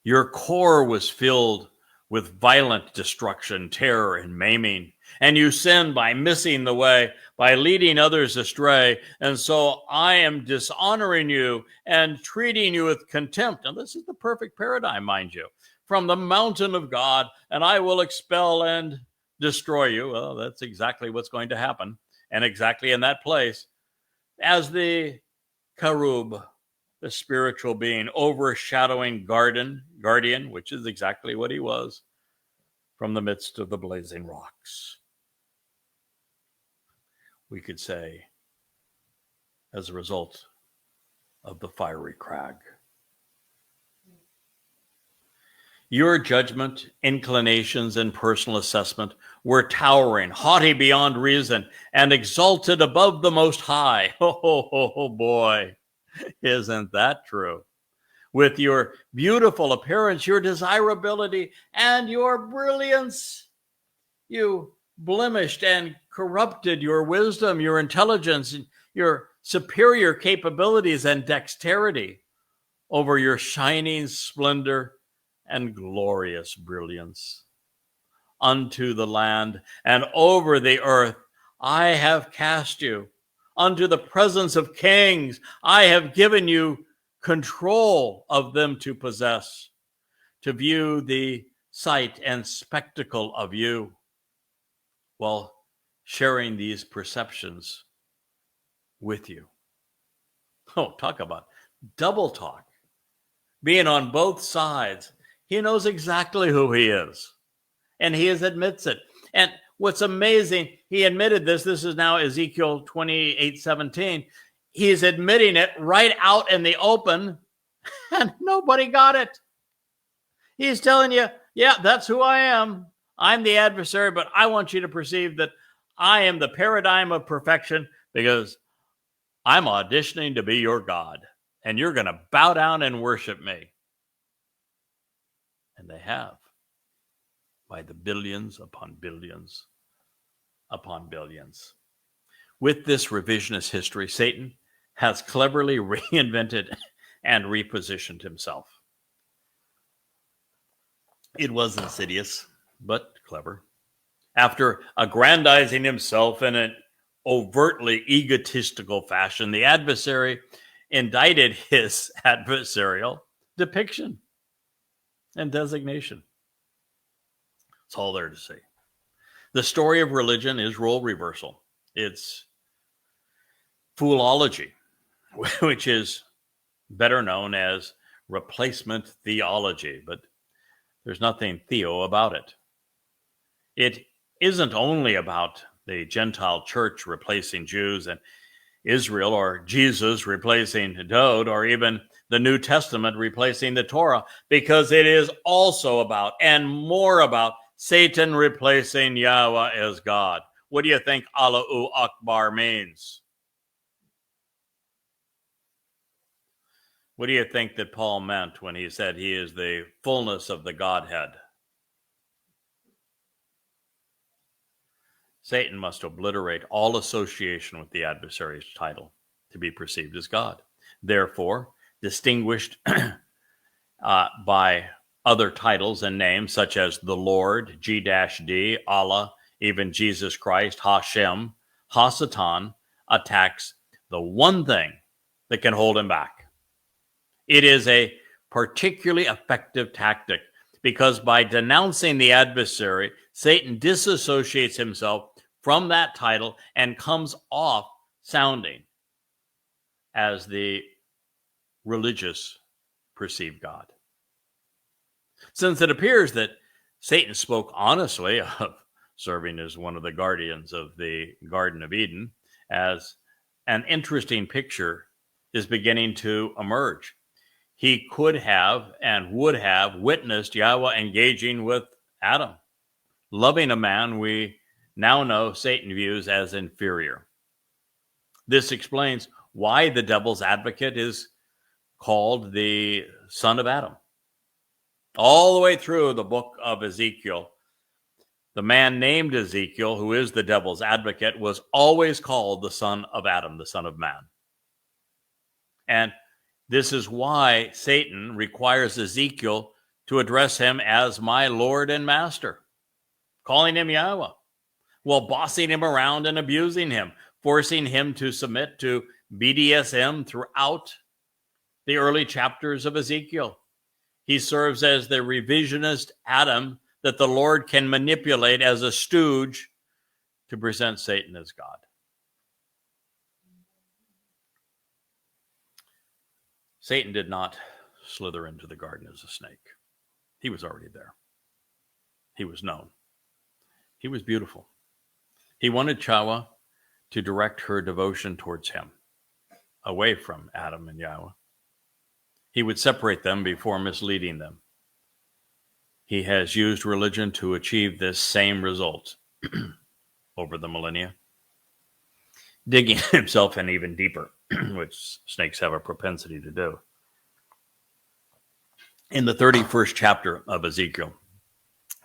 your core was filled with violent destruction, terror, and maiming. And you sin by missing the way, by leading others astray. And so I am dishonoring you and treating you with contempt. And this is the perfect paradigm, mind you, from the mountain of God, and I will expel and destroy you. Well, that's exactly what's going to happen. And exactly in that place, as the Karub, the spiritual being, overshadowing guardian, which is exactly what he was, from the midst of the blazing rocks. We could say, as a result of the fiery crag. Your judgment, inclinations, and personal assessment were towering, haughty beyond reason, and exalted above the Most High. Oh boy, isn't that true? With your beautiful appearance, your desirability, and your brilliance, you blemished and corrupted your wisdom, your intelligence, your superior capabilities and dexterity over your shining splendor and glorious brilliance. Unto the land and over the earth I have cast you. Unto the presence of kings I have given you control of them to possess, to view the sight and spectacle of you, while sharing these perceptions with you. Oh, talk about double talk. Being on both sides, he knows exactly who he is, and he admits it. And what's amazing, he admitted this. This is now Ezekiel 28:17. He's admitting it right out in the open, and nobody got it. He's telling you, yeah, that's who I am. I'm the adversary, but I want you to perceive that I am the paradigm of perfection because I'm auditioning to be your God, and you're going to bow down and worship me. And they have, by the billions upon billions upon billions. With this revisionist history, Satan has cleverly reinvented and repositioned himself. It was insidious, but clever. After aggrandizing himself in an overtly egotistical fashion, the adversary indicted his adversarial depiction and designation. That's all there to say. The story of religion is role reversal. It's foolology, which is better known as replacement theology, but there's nothing theo about it. It isn't only about the Gentile church replacing Jews and Israel, or Jesus replacing Dode, or even the New Testament replacing the Torah, because it is also about and more about Satan replacing Yahweh as God. What do you think Allahu Akbar means? What do you think that Paul meant when he said he is the fullness of the Godhead? Satan must obliterate all association with the adversary's title to be perceived as God. Therefore, distinguished by Other titles and names such as the Lord, G-D, Allah, even Jesus Christ, Hashem, Hasatan, attacks the one thing that can hold him back. It is a particularly effective tactic because by denouncing the adversary, Satan disassociates himself from that title and comes off sounding as the religious perceive God. Since it appears that Satan spoke honestly of serving as one of the guardians of the Garden of Eden, as an interesting picture is beginning to emerge. He could have and would have witnessed Yahweh engaging with Adam, loving a man we now know Satan views as inferior. This explains why the devil's advocate is called the son of Adam. All the way through the book of Ezekiel, the man named Ezekiel, who is the devil's advocate, was always called the son of Adam, the son of man. And this is why Satan requires Ezekiel to address him as my Lord and Master, calling him Yahweh, while bossing him around and abusing him, forcing him to submit to BDSM throughout the early chapters of Ezekiel. He serves as the revisionist Adam that the Lord can manipulate as a stooge to present Satan as God. Satan did not slither into the garden as a snake. He was already there. He was known. He was beautiful. He wanted Towrah to direct her devotion towards him, away from Adam and Yahweh. He would separate them before misleading them. He has used religion to achieve this same result over the millennia, digging himself in even deeper, which snakes have a propensity to do. In the 31st chapter of Ezekiel,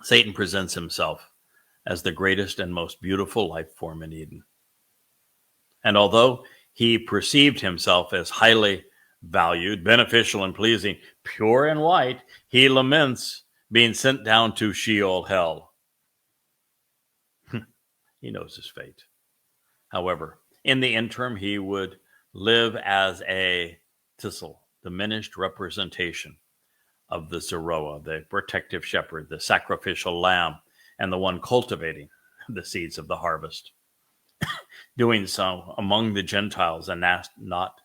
Satan presents himself as the greatest and most beautiful life form in Eden. And although he perceived himself as highly valued, beneficial, and pleasing, pure and white, he laments being sent down to Sheol, hell. He knows his fate. However, in the interim, he would live as a thistle, diminished representation of the Zeroah, the protective shepherd, the sacrificial lamb, and the one cultivating the seeds of the harvest. Doing so among the Gentiles and not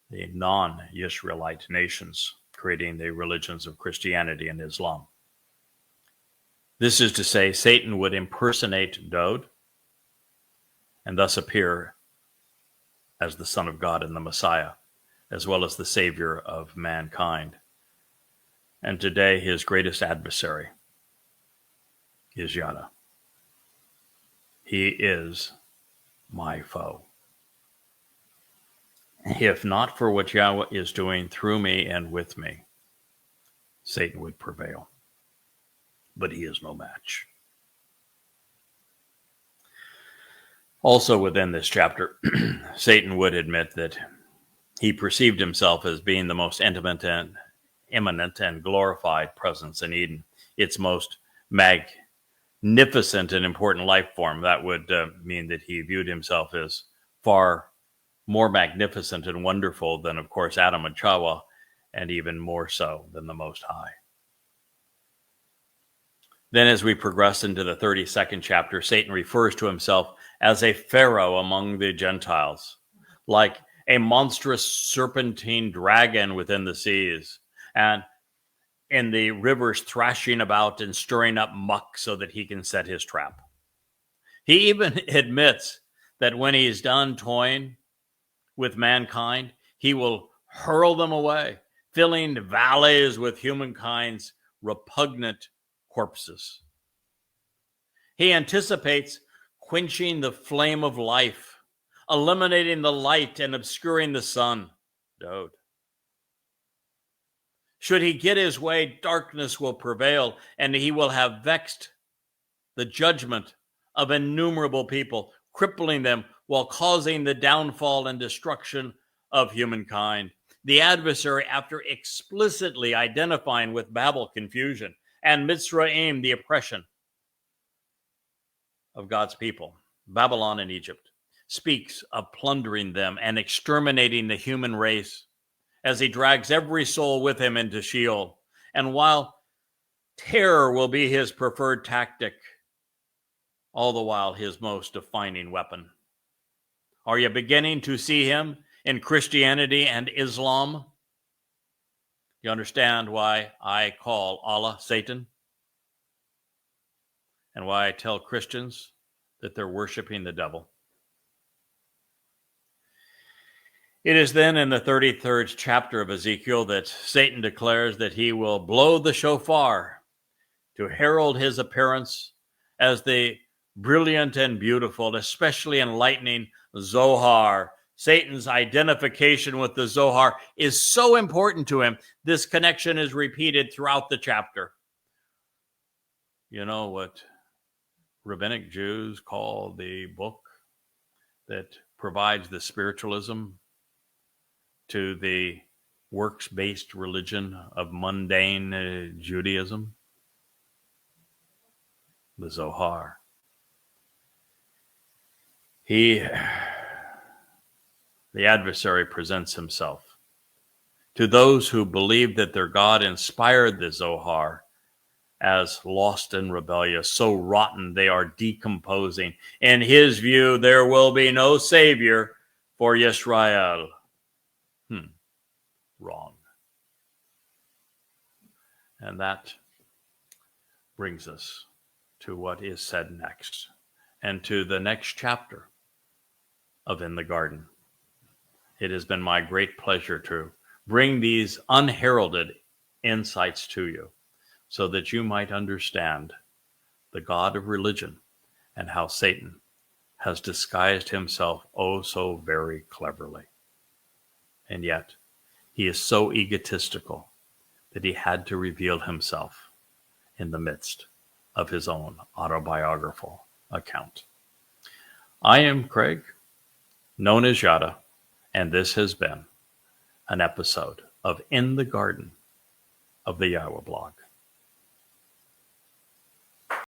the non-Israelite nations, creating the religions of Christianity and Islam. This is to say, Satan would impersonate Dod and thus appear as the Son of God and the Messiah, as well as the Savior of mankind. And today, his greatest adversary is Yada. He is my foe. If not for what Yahweh is doing through me and with me, Satan would prevail. But he is no match. Also within this chapter, Satan would admit that he perceived himself as being the most intimate and immanent and glorified presence in Eden, its most magnificent and important life form. That would mean that he viewed himself as far more magnificent and wonderful than, of course, Adam and Towrah, and even more so than the Most High. Then as we progress into the 32nd chapter, Satan refers to himself as a pharaoh among the Gentiles, like a monstrous serpentine dragon within the seas, and in the rivers thrashing about and stirring up muck so that he can set his trap. He even admits that when he's done toying with mankind, he will hurl them away, filling valleys with humankind's repugnant corpses. He anticipates quenching the flame of life, eliminating the light and obscuring the sun. Dode. Should he get his way, darkness will prevail, and he will have vexed the judgment of innumerable people, crippling them while causing the downfall and destruction of humankind. the adversary, after explicitly identifying with Babel confusion and Mitzrayim, the oppression of God's people, Babylon and Egypt, speaks of plundering them and exterminating the human race as he drags every soul with him into Sheol. And while terror will be his preferred tactic, all the while his most defining weapon. Are you beginning to see him in Christianity and Islam? You understand why I call Allah Satan? And why I tell Christians that they're worshiping the devil? It is then in the 33rd chapter of Ezekiel that Satan declares that he will blow the shofar to herald his appearance as the brilliant and beautiful, especially enlightening Zohar. Satan's identification with the Zohar is so important to him. This connection is repeated throughout the chapter. You know what rabbinic Jews call the book that provides the spiritualism to the works-based religion of mundane Judaism? The Zohar. The adversary presents himself to those who believe that their God inspired the Zohar as lost and rebellious, so rotten they are decomposing. In his view, there will be no savior for Yisrael. Wrong. And that brings us to what is said next, and to the next chapter of In the Garden. It has been my great pleasure to bring these unheralded insights to you so that you might understand the God of religion and how Satan has disguised himself oh so very cleverly. And yet, he is so egotistical that he had to reveal himself in the midst of his own autobiographical account. I am Craig, known as Yada, and this has been an episode of In the Garden of the YAHOWAH blog.